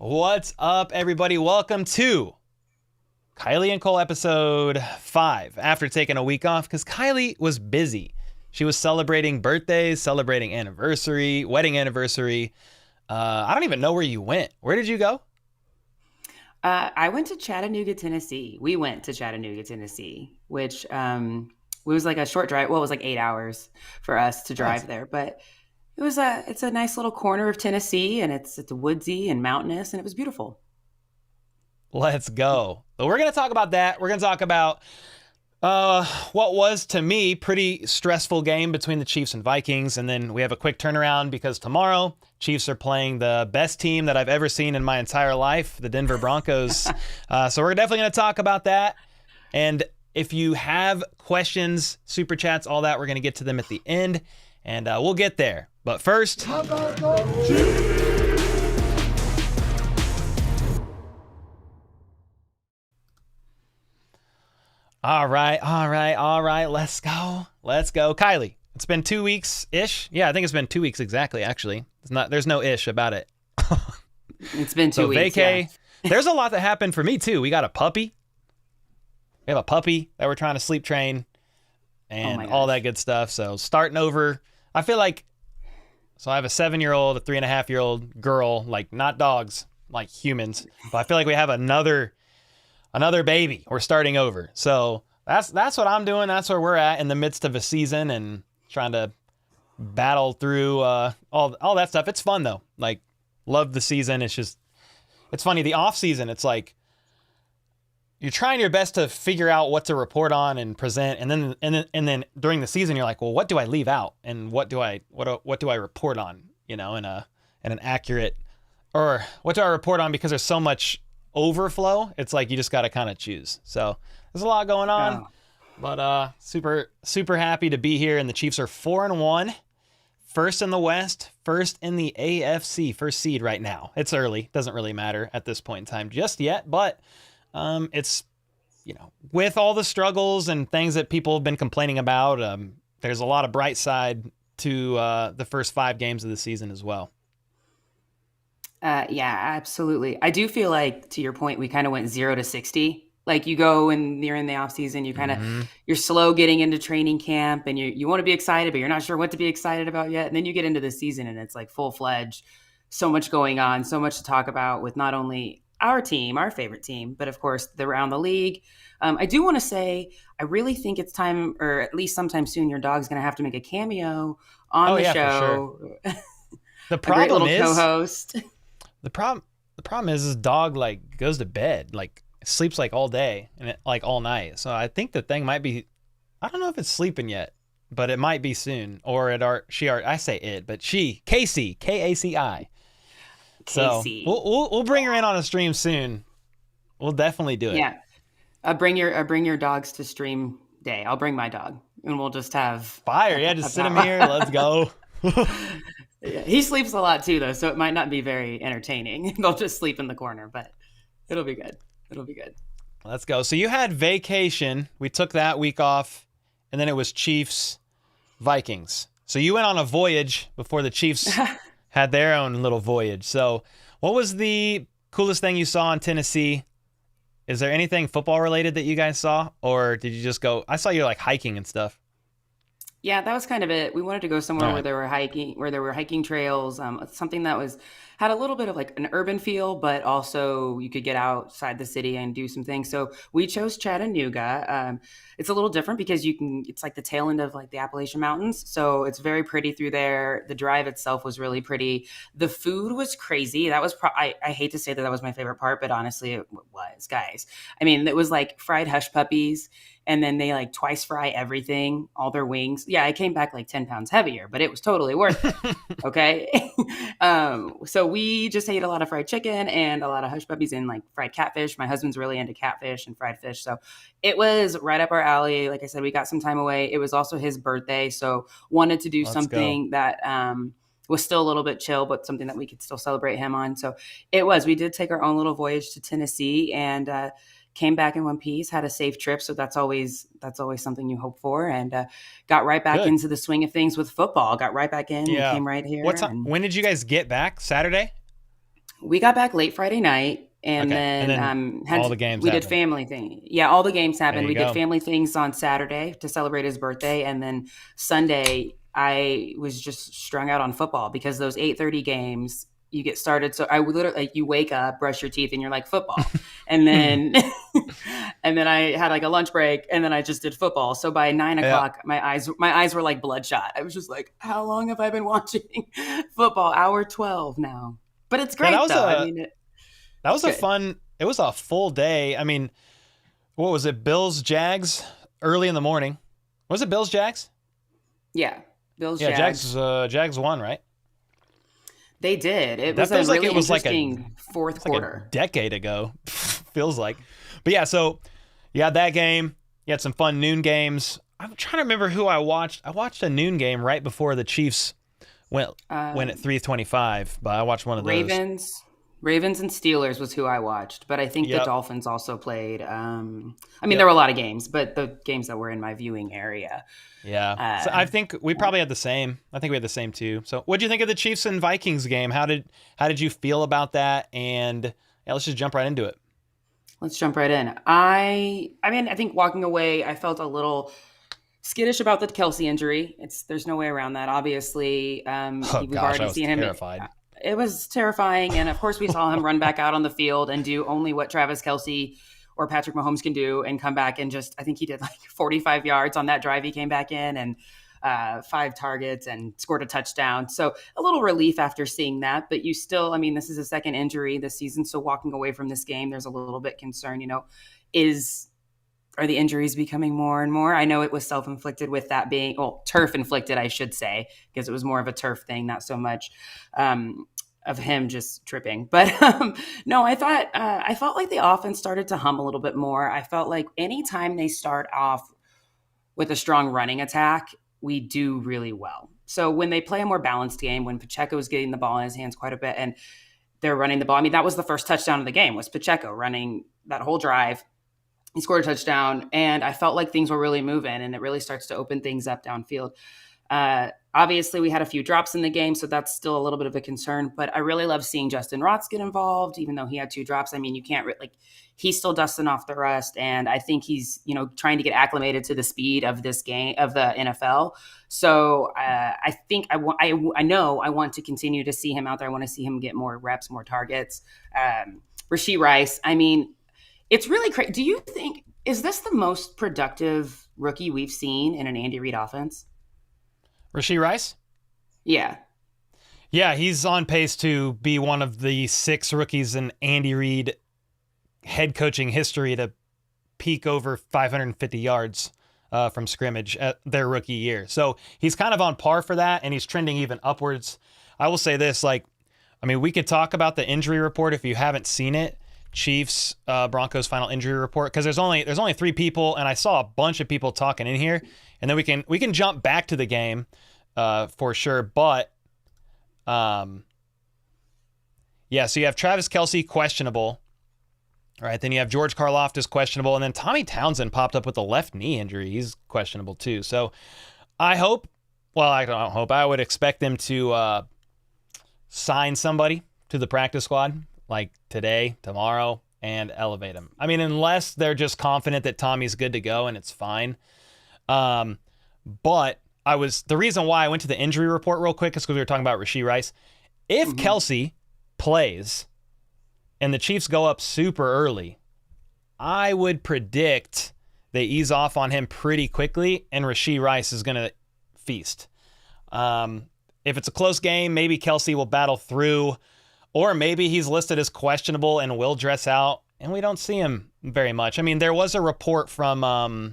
What's up, everybody? Welcome to Kylie and Cole episode 5 after taking a week off because Kylie was busy. She was celebrating birthdays, celebrating anniversary, wedding anniversary. I don't even know where you went. Where did you go? I went to Chattanooga, Tennessee. We went to Chattanooga, Tennessee, which was like a short drive. Well, it was like 8 hours for us to Nice. drive there, but it's a nice little corner of Tennessee, and it's woodsy and mountainous, and it was beautiful. Let's go. So we're going to talk about that. We're going to talk about what was, to me, pretty stressful game between the Chiefs and Vikings. And then we have a quick turnaround because tomorrow, Chiefs are playing the best team that I've ever seen in my entire life, the Denver Broncos. So we're definitely going to talk about that. And if you have questions, super chats, all that, we're going to get to them at the end. And we'll get there. But first... All right. Let's go. Kylie, it's been 2 weeks-ish. Yeah, I think it's been 2 weeks exactly, actually. There's no ish about it. It's been 2 weeks, vacay. Yeah. There's a lot that happened for me, too. We got a puppy. We have a puppy that we're trying to sleep train and all that good stuff. So starting over, I feel like, so I have a 7-year-old, a 3.5-year-old girl, like not dogs, like humans. But I feel like we have another baby. We're starting over. So that's what I'm doing. That's where we're at in the midst of a season and trying to battle through all that stuff. It's fun though. Like, love the season. It's funny. The off season, it's like you're trying your best to figure out what to report on and present, and then during the season, you're like, well, what do I leave out, and what do I report on? You know, in an accurate, or what do I report on because there's so much overflow. It's like you just got to kind of choose. So there's a lot going on, but super happy to be here. And the Chiefs are 4-1, first in the West, first in the AFC, first seed right now. It's early, doesn't really matter at this point in time just yet, but it's, with all the struggles and things that people have been complaining about, there's a lot of bright side to the first 5 games of the season as well. Yeah, absolutely. I do feel like, to your point, we kind of went 0 to 60. Like, you go and you're in the off season, you kind of, you're slow getting into training camp, and you want to be excited, but you're not sure what to be excited about yet. And then you get into the season and it's like full fledged, so much going on, so much to talk about with not only our team, our favorite team, but of course around the league. I do want to say, I really think it's time, or at least sometime soon, your dog's going to have to make a cameo on the show. For sure. The problem is co-host. The problem is this dog like goes to bed, like sleeps like all day and like all night. So I think the thing might be, I don't know if it's sleeping yet, but it might be soon. Or I say it, but Casey, Kaci. So we'll bring her in on a stream soon. We'll definitely do it. Yeah, bring your dogs to stream day. I'll bring my dog, and we'll just have fire. Yeah, just sit him here. Let's go. Yeah, he sleeps a lot too, though, so it might not be very entertaining. They'll just sleep in the corner, but it'll be good. Let's go. So you had vacation. We took that week off, and then it was Chiefs, Vikings. So you went on a voyage before the Chiefs had their own little voyage. So what was the coolest thing you saw in Tennessee? Is there anything football related that you guys saw, or did you just go? I saw you like hiking and stuff. Yeah, that was kind of it. We wanted to go somewhere where there were hiking trails, something that had a little bit of like an urban feel, but also you could get outside the city and do some things. So we chose Chattanooga. It's a little different because it's like the tail end of like the Appalachian Mountains. So it's very pretty through there. The drive itself was really pretty. The food was crazy. That was, I hate to say that was my favorite part, but honestly it was, guys. I mean, it was like fried hush puppies, and then they like twice fry everything, all their wings. Yeah, I came back like 10 pounds heavier, but it was totally worth it. Okay. So we just ate a lot of fried chicken and a lot of hush puppies and like fried catfish. My husband's really into catfish and fried fish. So it was right up our alley. Like I said, we got some time away. It was also his birthday. So wanted to do something that was still a little bit chill, but something that we could still celebrate him on. So we did take our own little voyage to Tennessee and came back in one piece, had a safe trip. So that's always something you hope for, and got right back into the swing of things with football. Got right back in and came right here. When did you guys get back? Saturday? We got back late Friday night, and Okay. And then then all the games we did happened. family thing. Yeah, all the games There happened. you We did go. family things on Saturday to celebrate his birthday, and then Sunday I was just strung out on football because those 8:30 games you get started. So I would literally like you wake up, brush your teeth, and you're like football, and then and then I had like a lunch break, and then I just did football. So by 9 Yeah. o'clock, my eyes were like bloodshot. I was just like, how long have I been watching football? Hour 12 now. But it's Yeah, great though. I mean, that it's was a good. fun. It was a full day. I mean, what was it? Bills Jags early in the morning. Was it Bills Jags? Yeah, Bills Yeah, Jags. Jags won, right? They did. It That was a feels like really it was like interesting fourth it's like a quarter. decade ago. Feels like. But yeah, so you had that game. You had some fun noon games. I'm trying to remember who I watched. I watched a noon game right before the Chiefs went at 3:25, but I watched one of those. Ravens and Steelers was who I watched, but I think the Yep. Dolphins also played. I mean, there Yep. were a lot of games, but the games that were in my viewing area. Yeah. So I think we probably had the same. I think we had the same too. So what do you think of the Chiefs and Vikings game? How did you feel about that? And yeah, let's just jump right into it. Let's jump right in. I mean, I think walking away, I felt a little skittish about the Kelsey injury. There's no way around that. Obviously, Oh we've gosh, I already was seen him. terrified. It was terrifying, and of course, we saw him run back out on the field and do only what Travis Kelsey or Patrick Mahomes can do, and come back and just I think he did like 45 yards on that drive. He came back in and 5 targets and scored a touchdown. So a little relief after seeing that, but you still, I mean, this is a second injury this season, so walking away from this game, there's a little bit concern. Are the injuries becoming more and more? I know it was self-inflicted with that being, well, turf-inflicted, I should say, because it was more of a turf thing, not so much of him just tripping. But no, I felt like the offense started to hum a little bit more. I felt like anytime they start off with a strong running attack, we do really well. So when they play a more balanced game, when Pacheco is getting the ball in his hands quite a bit and they're running the ball, I mean, that was the first touchdown of the game was Pacheco running that whole drive. He scored a touchdown, and I felt like things were really moving, and it really starts to open things up downfield. Obviously, we had a few drops in the game, so that's still a little bit of a concern. But I really love seeing Justin Rots get involved, even though he had 2 drops. I mean, you can't he's still dusting off the rust, and I think he's trying to get acclimated to the speed of this game of the NFL. So I think I know I want to continue to see him out there. I want to see him get more reps, more targets. Rashee Rice, I mean. It's really crazy. Do you think, is this the most productive rookie we've seen in an Andy Reid offense? Rashee Rice? Yeah. Yeah, he's on pace to be one of the 6 rookies in Andy Reid head coaching history to peak over 550 yards from scrimmage at their rookie year. So he's kind of on par for that, and he's trending even upwards. I will say this, we could talk about the injury report if you haven't seen it. Chiefs Broncos final injury report, because there's only 3 people, and I saw a bunch of people talking in here, and then we can jump back to the game for sure. But so you have Travis Kelsey questionable, all right? Then you have George Karlaftis questionable, and then Tommy Townsend popped up with a left knee injury. He's questionable too. So I would expect them to sign somebody to the practice squad like today, tomorrow, and elevate him. I mean, unless they're just confident that Tommy's good to go and it's fine. But the reason why I went to the injury report real quick is because we were talking about Rashee Rice. If Kelsey plays and the Chiefs go up super early, I would predict they ease off on him pretty quickly and Rashee Rice is going to feast. If it's a close game, maybe Kelsey will battle through. Or maybe he's listed as questionable and will dress out, and we don't see him very much. I mean, there was a report from, I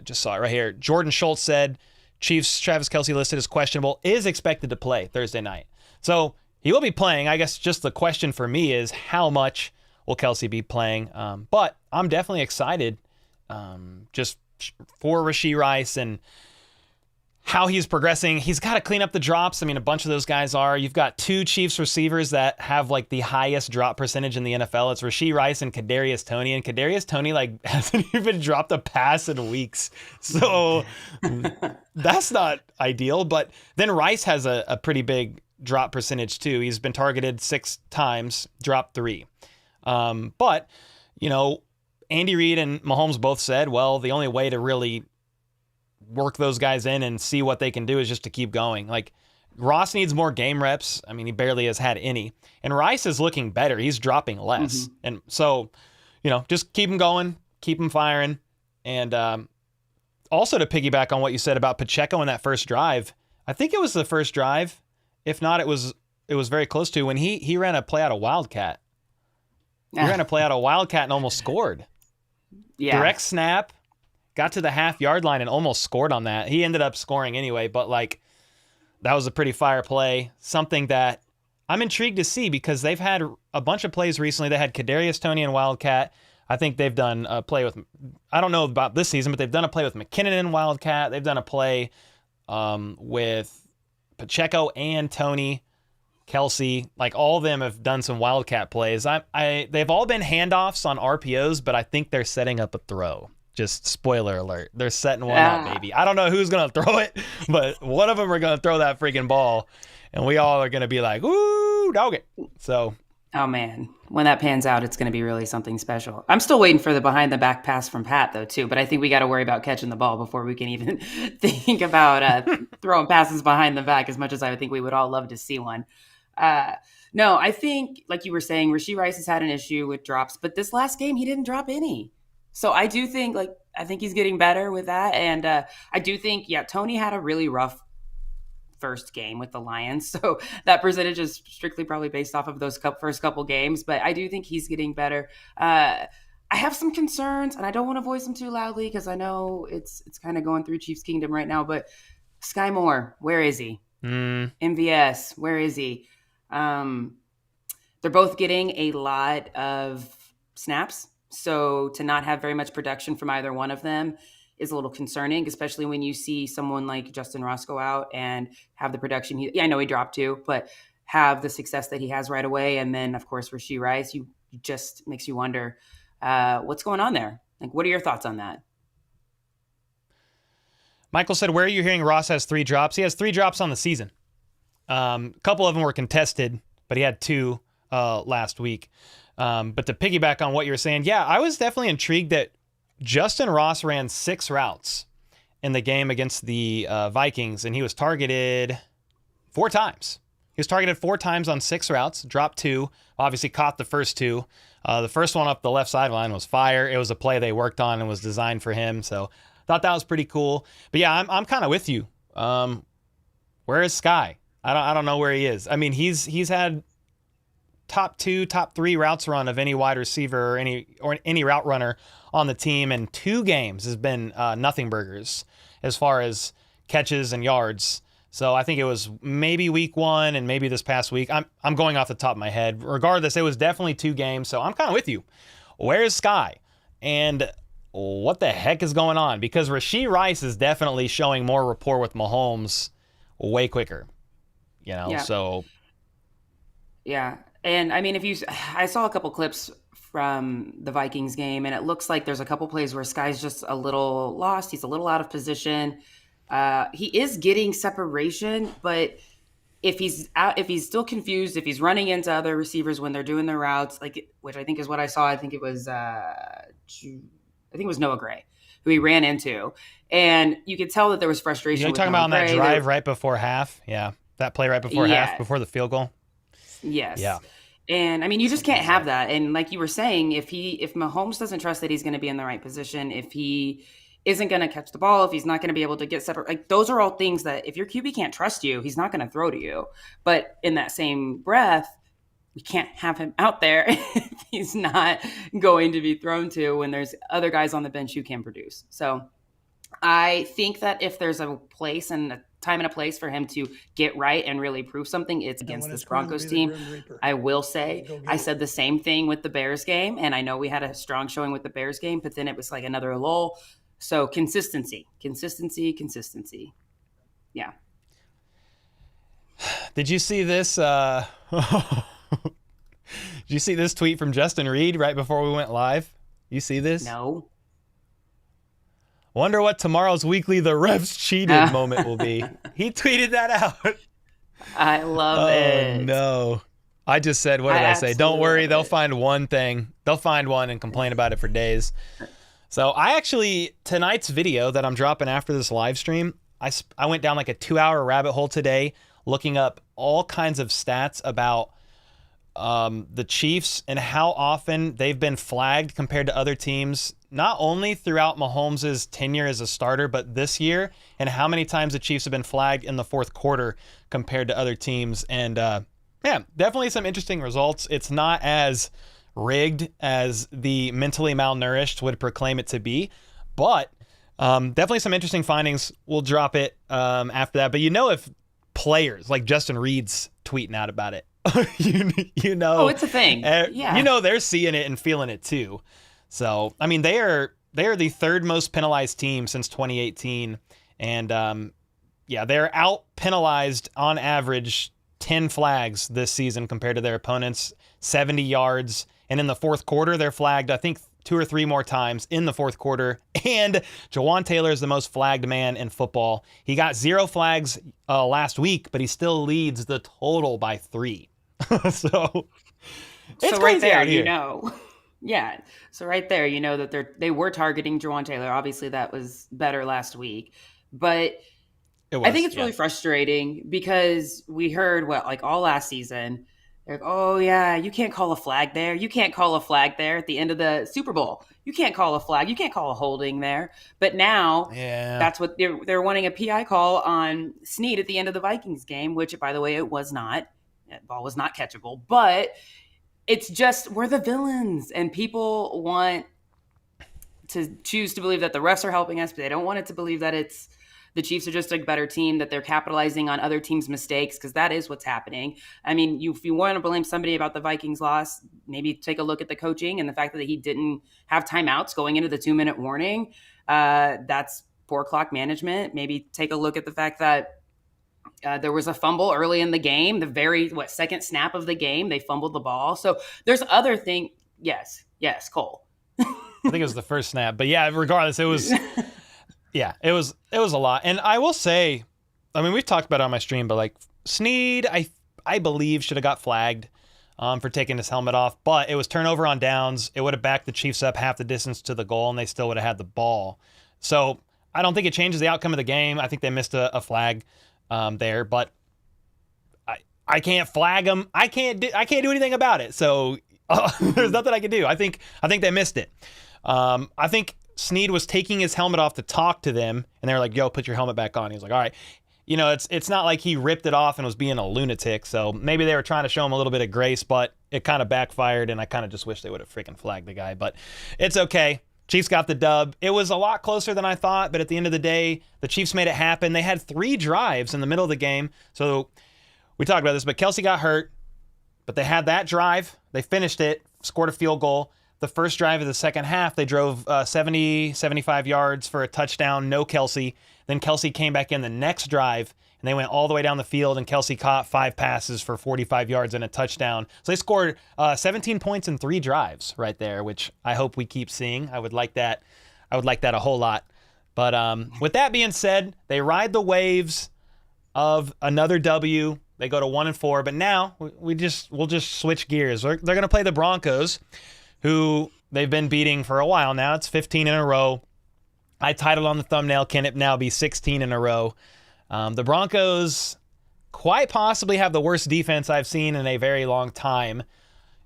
just saw it right here. Jordan Schultz said, Chiefs Travis Kelsey listed as questionable, is expected to play Thursday night. So he will be playing. I guess just the question for me is how much will Kelsey be playing? But I'm definitely excited just for Rashee Rice and how he's progressing. He's got to clean up the drops. I mean, a bunch of those guys are. You've got 2 Chiefs receivers that have the highest drop percentage in the NFL. It's Rashee Rice and Kadarius Toney. And Kadarius Toney hasn't even dropped a pass in weeks. So that's not ideal. But then Rice has a pretty big drop percentage too. He's been targeted 6 times, dropped 3. But, Andy Reid and Mahomes both said, well, the only way to really work those guys in and see what they can do is just to keep going. Like, Ross needs more game reps. I mean, he barely has had any. And Rice is looking better. He's dropping less. And so, just keep him going, keep him firing. And also to piggyback on what you said about Pacheco in that first drive, I think it was the first drive. If not, it was very close to when he ran a play out of Wildcat. He ran a play out of Wildcat and almost scored. Yeah. Direct snap, got to the half-yard line and almost scored on that. He ended up scoring anyway, but that was a pretty fire play. Something that I'm intrigued to see because they've had a bunch of plays recently. They had Kadarius Toney and Wildcat. I think they've done a play with, I don't know about this season, but they've done a play with McKinnon and Wildcat. They've done a play with Pacheco and Toney, Kelsey. Like, all of them have done some Wildcat plays. They've all been handoffs on RPOs, but I think they're setting up a throw. Just spoiler alert. They're setting one up, baby. I don't know who's going to throw it, but one of them are going to throw that freaking ball, and we all are going to be like, ooh, dog it. So. Oh, man. When that pans out, it's going to be really something special. I'm still waiting for the behind-the-back pass from Pat, though, too, but I think we got to worry about catching the ball before we can even think about throwing passes behind the back, as much as I think we would all love to see one. No, I think, like you were saying, Rashee Rice has had an issue with drops, but this last game, he didn't drop any. So I do think, I think he's getting better with that. And I do think, Toney had a really rough first game with the Lions. So that percentage is strictly probably based off of those first couple games. But I do think he's getting better. I have some concerns, and I don't want to voice them too loudly because I know it's kind of going through Chiefs Kingdom right now. But Sky Moore, where is he? MVS, where is he? They're both getting a lot of snaps. So to not have very much production from either one of them is a little concerning, especially when you see someone like Justin Ross go out and have the production. I know he dropped 2, but have the success that he has right away. And then, of course, Rashee Rice, you just makes you wonder what's going on there. Like, what are your thoughts on that? Michael said, where are you hearing Ross has 3 drops? He has 3 drops on the season. A couple of them were contested, but he had 2 last week. But to piggyback on what you were saying, I was definitely intrigued that Justin Ross ran 6 routes in the game against the Vikings, and he was targeted 4 times. He was targeted 4 times on 6 routes, dropped 2, obviously caught the first 2. The first one up the left sideline was fire. It was a play they worked on and was designed for him, so thought that was pretty cool. But I'm kind of with you. Where is Sky? I don't know where he is. I mean, he's had top 2, top 3 routes run of any wide receiver or any route runner on the team, and 2 games has been nothing burgers as far as catches and yards. So I think it was maybe week 1 and maybe this past week. I'm going off the top of my head. Regardless, it was definitely 2 games. So I'm kind of with you. Where's Sky? And what the heck is going on? Because Rashee Rice is definitely showing more rapport with Mahomes way quicker. So. Yeah. And I mean, I saw a couple clips from the Vikings game, and it looks like there's a couple plays where Sky's just a little lost. He's a little out of position. He is getting separation, but if he's still confused, if he's running into other receivers when they're doing their routes, which I think is what I saw. I think it was Noah Gray who he ran into, and you could tell that there was frustration. You're talking about on that drive right before half, that play right before half, before the field goal. Yes. Yeah. And I mean, you just can't have that. And like you were saying, if Mahomes doesn't trust that he's going to be in the right position, if he isn't going to catch the ball, if he's not going to be able to get separate, those are all things that if your QB can't trust you, he's not going to throw to you. But in that same breath, we can't have him out there if he's not going to be thrown to when there's other guys on the bench who can produce. So I think that if there's a place and a time and a place for him to get right and really prove something, it's against this Broncos team. I will say, I said the same thing with the Bears game, and I know we had a strong showing with the Bears game, but then it was like another lull. So consistency. Yeah. Did you see this? Did you see this tweet from Justin Reid right before we went live? You see this? No. Wonder what tomorrow's weekly The Refs Cheated moment will be. He tweeted that out. I love Oh it. no. I just said, what I did I say? Don't absolutely worry, love they'll it. find one thing. They'll find one and complain about it for days. So I actually, tonight's video that I'm dropping after this live stream, I went down like a 2 hour rabbit hole today looking up all kinds of stats about the Chiefs and how often they've been flagged compared to other teams, not only throughout Mahomes' tenure as a starter, but this year, and how many times the Chiefs have been flagged in the fourth quarter compared to other teams. And yeah, definitely some interesting results. It's not as rigged as the mentally malnourished would proclaim it to be, but definitely some interesting findings. We'll drop it after that. But if players like Justin Reed's tweeting out about it, you Oh, know, it's a thing. Yeah. they're seeing it and feeling it too. So I mean, they are the third most penalized team since 2018, and yeah, they're out penalized on average 10 flags this season compared to their opponents, 70 yards, and in the fourth quarter they're flagged I think 2 or 3 more times in the fourth quarter. And Jawan Taylor is the most flagged man in football. He got 0 flags last week, but he still leads the total by 3. So it's So right crazy there, out here. yeah. So right there, that they were targeting Jawan Taylor. Obviously, that was better last week, but It I think was, it's yeah. really frustrating because we heard like all last season. They're like, oh yeah, you can't call a flag there. You can't call a flag there at the end of the Super Bowl. You can't call a flag. You can't call a holding there. But now Yeah. that's what they're wanting a PI call on Snead at the end of the Vikings game, which by the way, it was not. That ball was not catchable, but it's just we're the villains and people want to choose to believe that the refs are helping us, but they don't want it to believe that it's the Chiefs are just a better team, that they're capitalizing on other teams' mistakes, because that is what's happening. I mean, if you want to blame somebody about the Vikings loss, maybe take a look at the coaching and the fact that he didn't have timeouts going into the 2-minute warning. That's poor clock management. Maybe take a look at the fact that there was a fumble early in the game, the very second snap of the game, they fumbled the ball. So there's other things. Yes, Cole. I think it was the first snap, but yeah, regardless, it was it was a lot. And I will say, I mean, we've talked about it on my stream, but like Snead, I believe should have got flagged for taking his helmet off, but it was turnover on downs. It would have backed the Chiefs up half the distance to the goal, and they still would have had the ball. So I don't think it changes the outcome of the game. I think they missed a flag there, but I can't flag them. I can't do anything about it. So there's nothing I can do. I think they missed it. I think Snead was taking his helmet off to talk to them, and they were like, "Yo, put your helmet back on." He was like, "All right." It's not like he ripped it off and was being a lunatic. So maybe they were trying to show him a little bit of grace, but it kind of backfired, and I kind of just wish they would have freaking flagged the guy. But it's okay. Chiefs got the dub. It was a lot closer than I thought, but at the end of the day, the Chiefs made it happen. They had 3 drives in the middle of the game. So we talked about this, but Kelsey got hurt, but they had that drive. They finished it, scored a field goal. The first drive of the second half, they drove 75 yards for a touchdown, no Kelsey. Then Kelsey came back in the next drive, and they went all the way down the field, and Kelsey caught 5 passes for 45 yards and a touchdown. So they scored 17 points in 3 drives right there, which I hope we keep seeing. I would like that. I would like that a whole lot. But with that being said, they ride the waves of another W. They go to 1-4, but now we'll just switch gears. They're going to play the Broncos, who they've been beating for a while now. It's 15 in a row. I titled on the thumbnail, can it now be 16 in a row? The Broncos quite possibly have the worst defense I've seen in a very long time.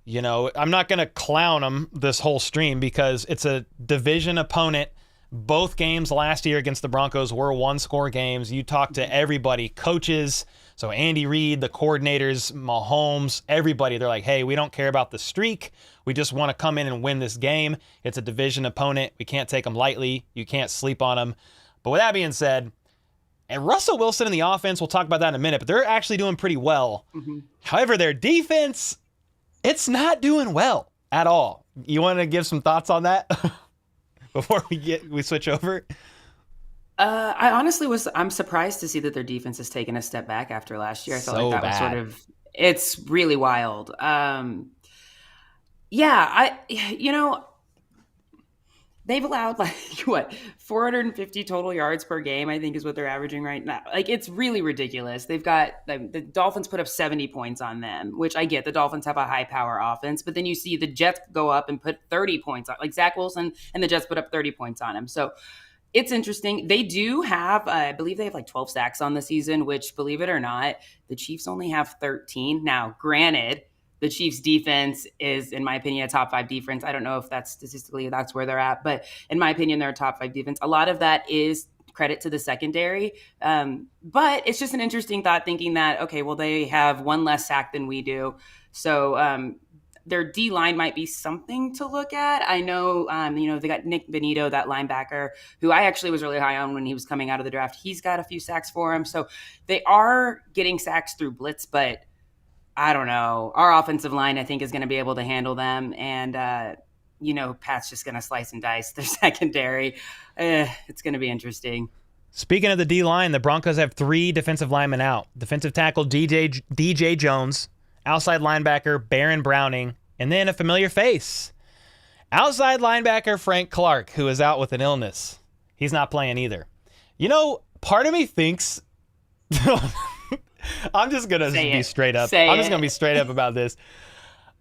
I'm not going to clown them this whole stream because it's a division opponent. Both games last year against the Broncos were 1-score games. You talk to everybody, coaches, so Andy Reid, the coordinators, Mahomes, everybody. They're like, hey, we don't care about the streak. We just want to come in and win this game. It's a division opponent. We can't take them lightly. You can't sleep on them. But with that being said, and Russell Wilson in the offense, we'll talk about that in a minute, but they're actually doing pretty well. Mm-hmm. However, their defense, it's not doing well at all. You want to give some thoughts on that before we switch over? I honestly I'm surprised to see that their defense has taken a step back after last year. I felt like that was sort of, it's really wild. Yeah, they've allowed like what 450 total yards per game, I think is what they're averaging right now. Like it's really ridiculous. They've got the Dolphins put up 70 points on them, which I get. The Dolphins have a high power offense, but then you see the Jets go up and put 30 points on, like Zach Wilson and the Jets put up 30 points on him. So it's interesting. They do have, I believe they have like 12 sacks on the season, which, believe it or not, the Chiefs only have 13. Now, granted, the Chiefs defense is, in my opinion, a top 5 defense. I don't know if that's statistically that's where they're at, but in my opinion, they're a top 5 defense. A lot of that is credit to the secondary. But it's just an interesting thought thinking that, okay, well, they have one less sack than we do. So their D line might be something to look at. I know, they got Nick Benito, that linebacker, who I actually was really high on when he was coming out of the draft. He's got a few sacks for him. So they are getting sacks through blitz, but I don't know. Our offensive line, I think, is going to be able to handle them. And, Pat's just going to slice and dice their secondary. It's going to be interesting. Speaking of the D-line, the Broncos have 3 defensive linemen out. Defensive tackle DJ Jones, outside linebacker Baron Browning, and then a familiar face. Outside linebacker Frank Clark, who is out with an illness. He's not playing either. Part of me thinks... I'm just going to be straight up. I'm just going to be straight up about this.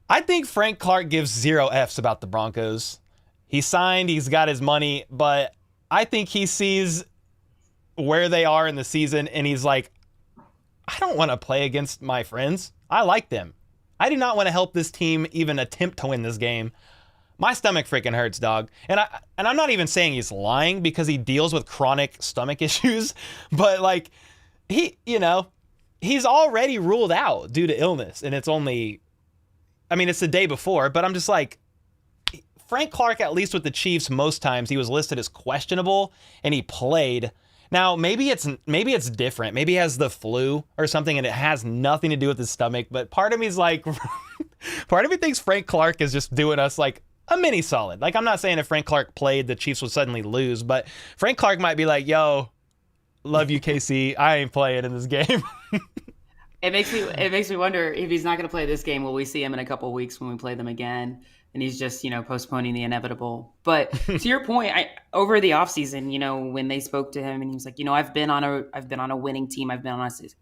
I think Frank Clark gives 0 Fs about the Broncos. He signed, he's got his money, but I think he sees where they are in the season and he's like, I don't want to play against my friends. I like them. I do not want to help this team even attempt to win this game. My stomach freaking hurts, dog. And I'm not even saying he's lying because he deals with chronic stomach issues, but like he's already ruled out due to illness, and it's the day before, but I'm just like, Frank Clark, at least with the Chiefs, most times he was listed as questionable, and he played. Now, maybe it's different. Maybe he has the flu or something, and it has nothing to do with his stomach, but part of me's like, part of me thinks Frank Clark is just doing us like a mini solid. Like, I'm not saying if Frank Clark played, the Chiefs would suddenly lose, but Frank Clark might be like, yo, love you, KC. I ain't playing in this game. It makes me wonder if he's not going to play this game. Will we see him in a couple of weeks when we play them again? And he's just, postponing the inevitable. But to your point, over the offseason, when they spoke to him and he was like, I've been on a winning team. I've been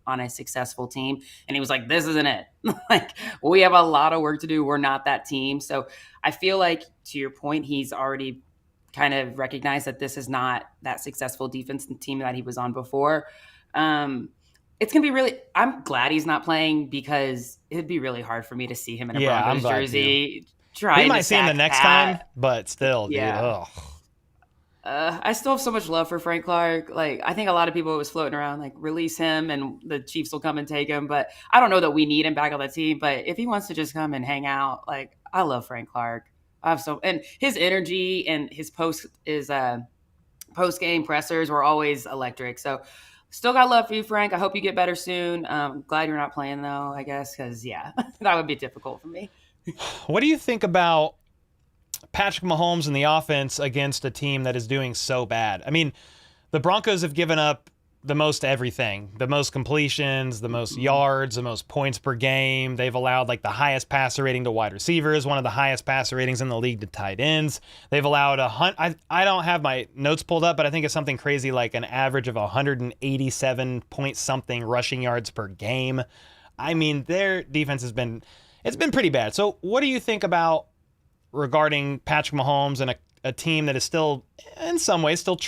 on a successful team. And he was like, this isn't it. Like, we have a lot of work to do. We're not that team. So I feel like, to your point, he's already kind of recognized that this is not that successful defense team that he was on before. It's going to be I'm glad he's not playing because it'd be really hard for me to see him in a Broncos jersey. We might see him the next time, but still, dude. Ugh. I still have so much love for Frank Clark. Like, I think a lot of people was floating around, like, release him and the Chiefs will come and take him. But I don't know that we need him back on the team. But if he wants to just come and hang out, like, I love Frank Clark. And his energy and his post game pressers were always electric. So still got love for you, Frank. I hope you get better soon. Glad you're not playing though, I guess, because that would be difficult for me. What do you think about Patrick Mahomes and the offense against a team that is doing so bad? I mean, the Broncos have given up the most everything, the most completions, the most yards, the most points per game. They've allowed like the highest passer rating to wide receivers, one of the highest passer ratings in the league to tight ends. They've allowed I don't have my notes pulled up, but I think it's something crazy like an average of 187 point something rushing yards per game. I mean, their defense it's been pretty bad. So what do you think about regarding Patrick Mahomes and a team that is still, in some ways, still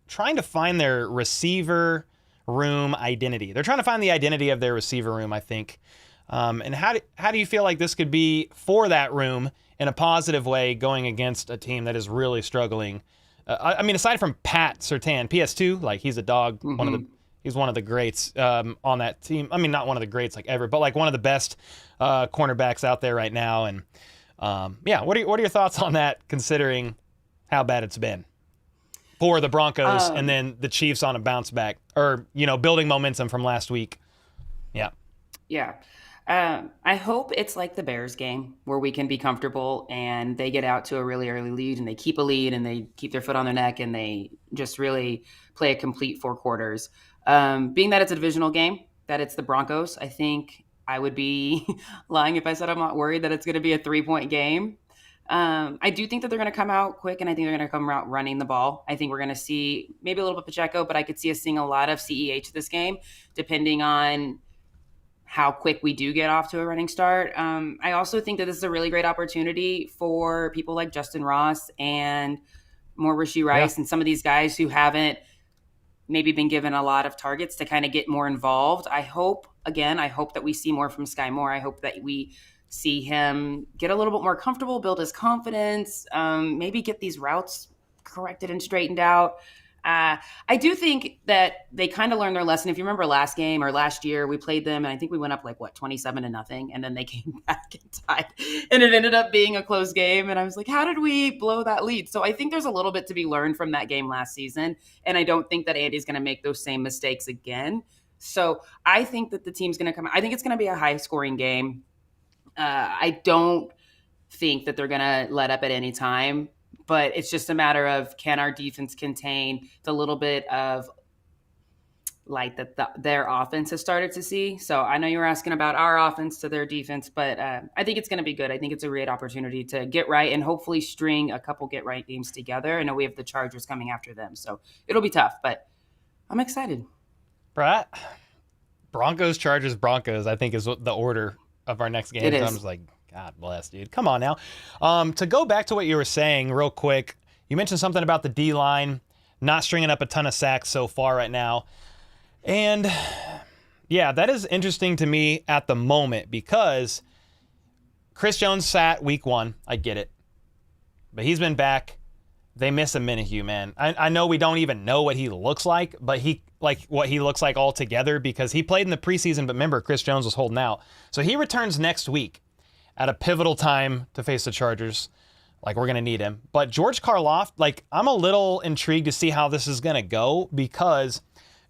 trying to find their receiver room identity? They're trying to find the identity of their receiver room, I think. And how do you feel like this could be for that room in a positive way going against a team that is really struggling? I mean, aside from Pat Surtain, PS2, like he's a dog, he's one of the greats on that team. I mean, not one of the greats like ever, but like one of the best cornerbacks out there right now. And what are your thoughts on that, considering how bad it's been for the Broncos and then the Chiefs on a bounce back or, building momentum from last week? Yeah. I hope it's like the Bears game where we can be comfortable and they get out to a really early lead and they keep a lead and they keep their foot on their neck and they just really play a complete 4 quarters. Being that it's a divisional game, that it's the Broncos, I think I would be lying if I said I'm not worried that it's going to be a 3-point game. I do think that they're going to come out quick, and I think they're going to come out running the ball. I think we're going to see maybe a little bit Pacheco, but I could see us seeing a lot of CEH this game, depending on how quick we do get off to a running start. I also think that this is a really great opportunity for people like Justin Ross and more Rishi Rice and some of these guys who haven't maybe been given a lot of targets to kind of get more involved. I hope that we see more from Sky Moore. I hope that we see him get a little bit more comfortable, build his confidence, maybe get these routes corrected and straightened out. I do think that they kind of learned their lesson. If you remember last game or last year, we played them and I think we went up 27-0, and then they came back and tied, and it ended up being a close game. And I was like, how did we blow that lead? So I think there's a little bit to be learned from that game last season. And I don't think that Andy's going to make those same mistakes again. So I think that the team's going to come. I think it's going to be a high scoring game. I don't think that they're going to let up at any time. But it's just a matter of, can our defense contain the little bit of light that their offense has started to see? So I know you were asking about our offense to their defense, but I think it's going to be good. I think it's a great opportunity to get right and hopefully string a couple get right games together. I know we have the Chargers coming after them, so it'll be tough, but I'm excited. Brett, Broncos, Chargers, Broncos, I think is the order of our next game. It is. I'm just like, God bless, dude. Come on now. To go back to what you were saying real quick, you mentioned something about the D-line not stringing up a ton of sacks so far right now. And, yeah, that is interesting to me at the moment because Chris Jones sat week 1. I get it. But he's been back. They miss a Minihue, man. I know we don't even know what he looks like, but what he looks like altogether because he played in the preseason, but remember, Chris Jones was holding out. So he returns next week at a pivotal time to face the Chargers. We're going to need him. But George Karlaftis, I'm a little intrigued to see how this is going to go because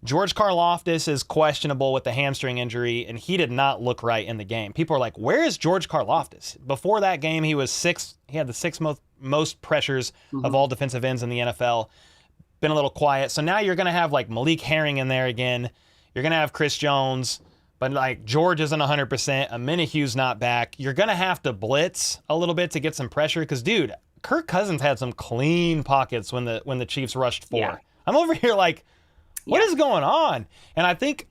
George Karlaftis is questionable with the hamstring injury, and he did not look right in the game. People are like, where is George Karlaftis? Before that game, he had the sixth most pressures of all defensive ends in the NFL. Been a little quiet. So now you're going to have Malik Herring in there again. You're going to have Chris Jones. But George isn't 100%. Amenahue's not back. You're going to have to blitz a little bit to get some pressure because, dude, Kirk Cousins had some clean pockets when the Chiefs rushed 4. Yeah. I'm over here what is going on? And I think,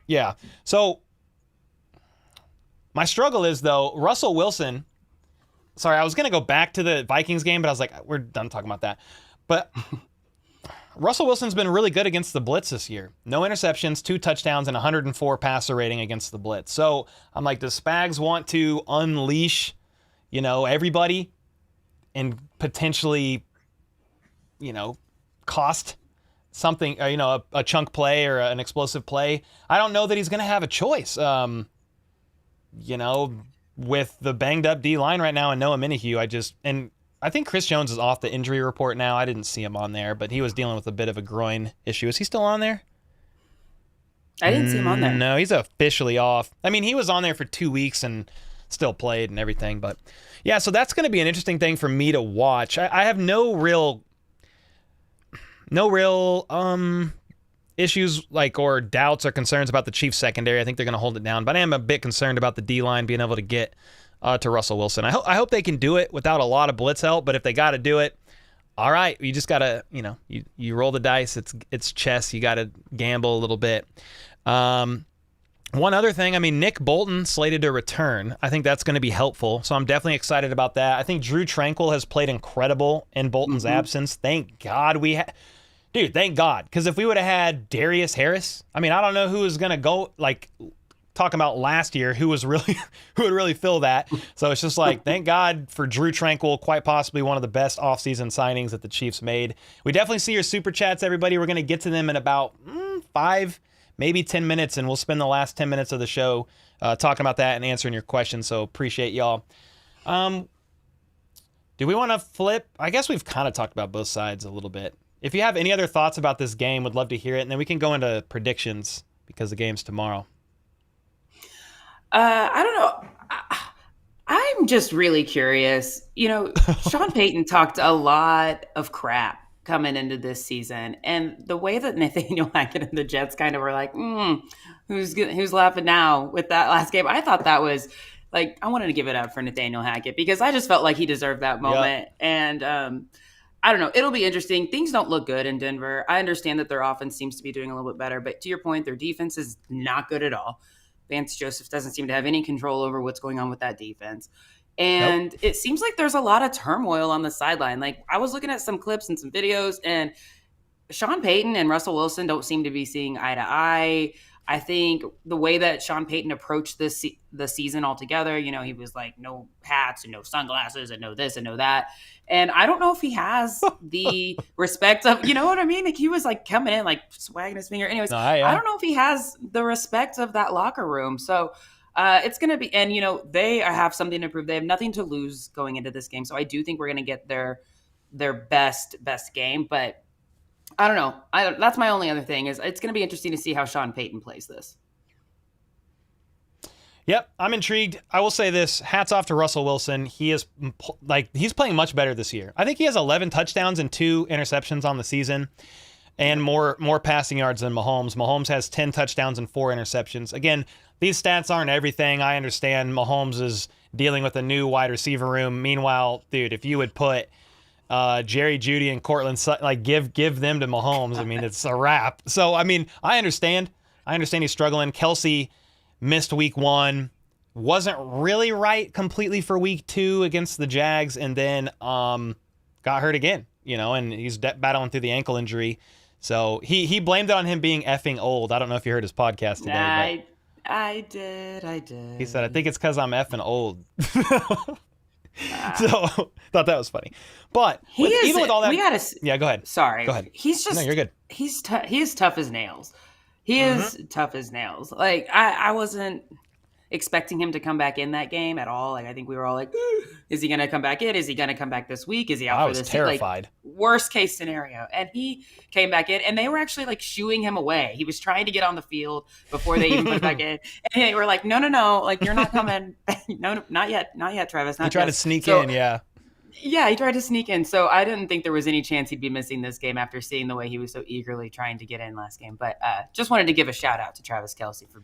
yeah. So my struggle is, though, Russell Wilson. Sorry, I was going to go back to the Vikings game, but I was like, we're done talking about that. But Russell Wilson's been really good against the blitz this year. No interceptions, 2 touchdowns, and 104 passer rating against the blitz. So I'm like, does Spags want to unleash, everybody and potentially, cost something, a chunk play or an explosive play? I don't know that he's going to have a choice. With the banged up D-line right now and Noah Minihue, I think Chris Jones is off the injury report now. I didn't see him on there, but he was dealing with a bit of a groin issue. Is he still on there? I didn't see him on there. No, he's officially off. I mean, he was on there for 2 weeks and still played and everything. But, yeah, so that's going to be an interesting thing for me to watch. I have no real issues or doubts or concerns about the Chiefs secondary. I think they're going to hold it down. But I am a bit concerned about the D-line being able to get to Russell Wilson. I hope they can do it without a lot of blitz help, but if they got to do it, all right, you just got to, you roll the dice. It's chess. You got to gamble a little bit. One other thing, Nick Bolton slated to return. I think that's going to be helpful, so I'm definitely excited about that. I think Drew Tranquill has played incredible in Bolton's absence. Thank God Dude, thank God, because if we would have had Darius Harris, I don't know who was going to go, talking about last year, who would really fill that. So it's just thank God for Drew Tranquill, quite possibly one of the best offseason signings that the Chiefs made. We definitely see your super chats, everybody. We're going to get to them in about 5, maybe 10 minutes, and we'll spend the last 10 minutes of the show talking about that and answering your questions. So appreciate y'all. Do we want to flip? I guess we've kind of talked about both sides a little bit. If you have any other thoughts about this game, would love to hear it, and then we can go into predictions because the game's tomorrow. I don't know. I'm just really curious. Sean Payton talked a lot of crap coming into this season, and the way that Nathaniel Hackett and the Jets kind of were like, who's laughing now with that last game? I thought that was like I wanted to give it up for Nathaniel Hackett because I just felt like he deserved that Yep. moment. And I don't know. It'll be interesting. Things don't look good in Denver. I understand that their offense seems to be doing a little bit better, but to your point, their defense is not good at all. Vance Joseph doesn't seem to have any control over what's going on with that defense. Nope. And it seems like there's a lot of turmoil on the sideline. Like I was looking at some clips and some videos, and Sean Payton and Russell Wilson don't seem to be seeing eye to eye. I think the way that Sean Payton approached the season altogether, he was like no hats and no sunglasses and no this and no that. And I don't know if he has the respect of, you know what I mean? Like he was like coming in, like swagging his finger. Anyways, I don't know if he has the respect of that locker room. So it's going to be, and they have something to prove. They have nothing to lose going into this game. So I do think we're going to get their best game, but I don't know. That's my only other thing is it's going to be interesting to see how Sean Payton plays this. Yep, I'm intrigued. I will say this, hats off to Russell Wilson. He's playing much better this year. I think he has 11 touchdowns and 2 interceptions on the season and more passing yards than Mahomes. Mahomes has 10 touchdowns and 4 interceptions. Again, these stats aren't everything. I understand Mahomes is dealing with a new wide receiver room. Meanwhile, dude, if you would put Jerry Jeudy and Cortland Sutton, like give them to Mahomes, I mean, it's a wrap. So, I mean, I understand he's struggling. Kelsey missed week 1, wasn't really right completely for week 2 against the Jags, and then got hurt again, and he's battling through the ankle injury. So he blamed it on him being effing old. I don't know if you heard his podcast today. I did. He said, I think it's because I'm effing old. So thought that was funny. But even with all that, yeah, go ahead. Sorry, go ahead. He's just no, you're good. He is tough as nails. He is tough as nails. Like I wasn't expecting him to come back in that game at all. Like I think we were all like, is he going to come back in? Is he going to come back this week? Is he out for this? I was terrified. Like, worst case scenario. And he came back in, and they were actually like shooing him away. He was trying to get on the field before they even put back in. And they were like, no, like you're not coming. No, not yet, Travis. He tried to sneak in, yeah. Yeah, he tried to sneak in. So I didn't think there was any chance he'd be missing this game after seeing the way he was so eagerly trying to get in last game. But just wanted to give a shout out to Travis Kelce for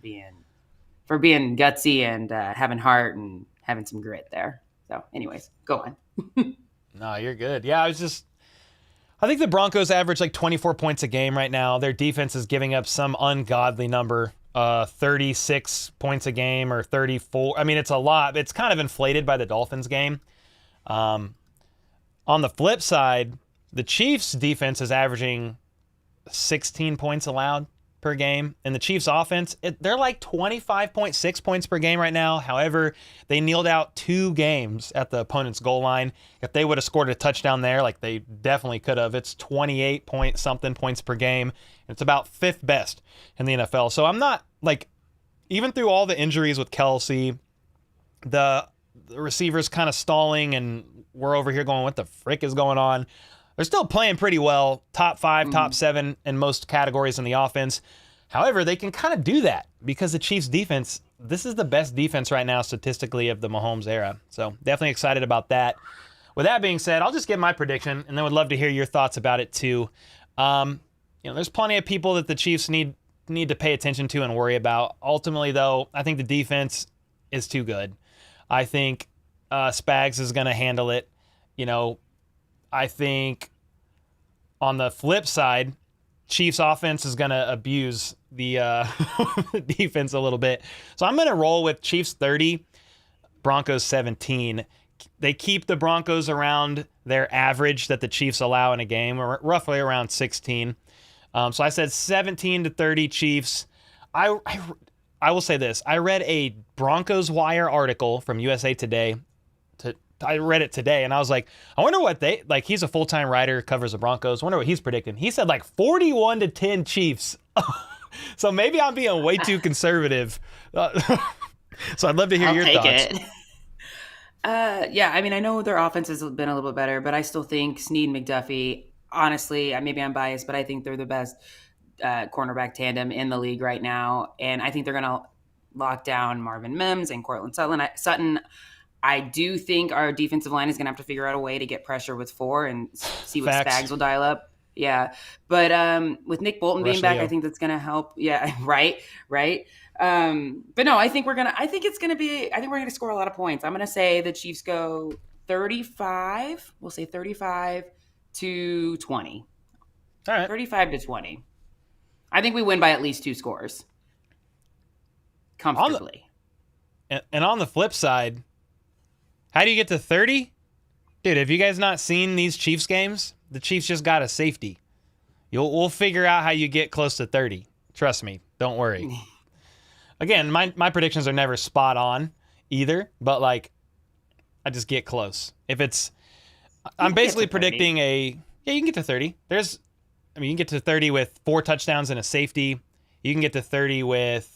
being gutsy and having heart and having some grit there. So anyways, go on. No, you're good. Yeah, I think the Broncos average like 24 points a game right now. Their defense is giving up some ungodly number, 36 points a game or 34. I mean, it's a lot. It's kind of inflated by the Dolphins game. On the flip side, the Chiefs defense is averaging 16 points allowed per game, and the Chiefs offense, they're like 25.6 points per game right now. However, they kneeled out 2 games at the opponent's goal line. If they would have scored a touchdown there, like they definitely could have, it's 28 point something points per game. It's about 5th best in the NFL. So I'm not like, even through all the injuries with Kelsey, the receivers kind of stalling, and we're over here going, what the frick is going on? They're still playing pretty well, top 5, top 7 in most categories in the offense. However, they can kind of do that because the Chiefs defense, this is the best defense right now statistically of the Mahomes era. So definitely excited about that. With that being said, I'll just give my prediction and then would love to hear your thoughts about it too. There's plenty of people that the Chiefs need to pay attention to and worry about. Ultimately, though, I think the defense is too good. I think Spags is going to handle it. I think on the flip side, Chiefs offense is going to abuse the defense a little bit. So I'm going to roll with Chiefs 30, Broncos 17. They keep the Broncos around their average that the Chiefs allow in a game, or roughly around 16. So I said 17-30 Chiefs. I will say this. I read a Broncos Wire article from USA Today. I read it today, and I was like, I wonder what he's a full-time writer, covers the Broncos. I wonder what he's predicting. He said like 41-10 Chiefs. So maybe I'm being way too conservative. So I'd love to hear your thoughts. Yeah, I mean, I know their offense has been a little bit better, but I still think Snead and McDuffie, honestly, maybe I'm biased, but I think they're the best cornerback tandem in the league right now. And I think they're going to lock down Marvin Mims and Cortland Sutton. I do think our defensive line is going to have to figure out a way to get pressure with 4 and see what Spags will dial up. Yeah. But with Nick Bolton being back, I think that's going to help. Yeah, right. But no, I think we're gonna score a lot of points. I'm gonna say the Chiefs go 35. We'll say 35 to 20. All right. 35 to 20. I think we win by at least 2 scores. Comfortably. And on the flip side, how do you get to 30? Dude, have you guys not seen these Chiefs games? The Chiefs just got a safety. We'll figure out how you get close to 30. Trust me. Don't worry. Again, my predictions are never spot on either, but like I just get close. I'm basically predicting you can get to 30. You can get to 30 with 4 touchdowns and a safety. You can get to 30 with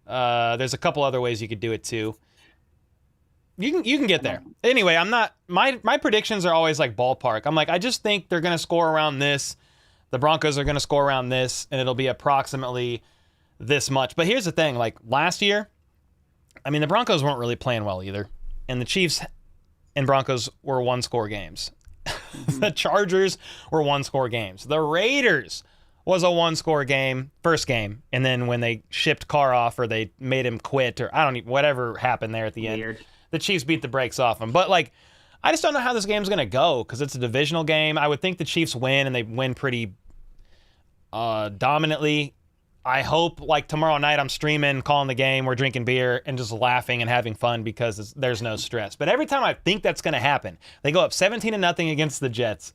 there's a couple other ways you could do it too. You can get there. Anyway, my predictions are always like ballpark. I'm like, I just think they're going to score around this. The Broncos are going to score around this, and it'll be approximately this much. But here's the thing, like last year, I mean, the Broncos weren't really playing well either. And the Chiefs and Broncos were 1-score games. The Chargers were 1-score games. The Raiders was a 1-score game, first game. And then when they shipped Carr off or they made him quit or whatever happened there at the end, the Chiefs beat the brakes off him. But like, I just don't know how this game's going to go because it's a divisional game. I would think the Chiefs win, and they win pretty dominantly. I hope like tomorrow night I'm streaming, calling the game, we're drinking beer and just laughing and having fun because there's no stress. But every time I think that's going to happen, they go up 17-0 against the Jets.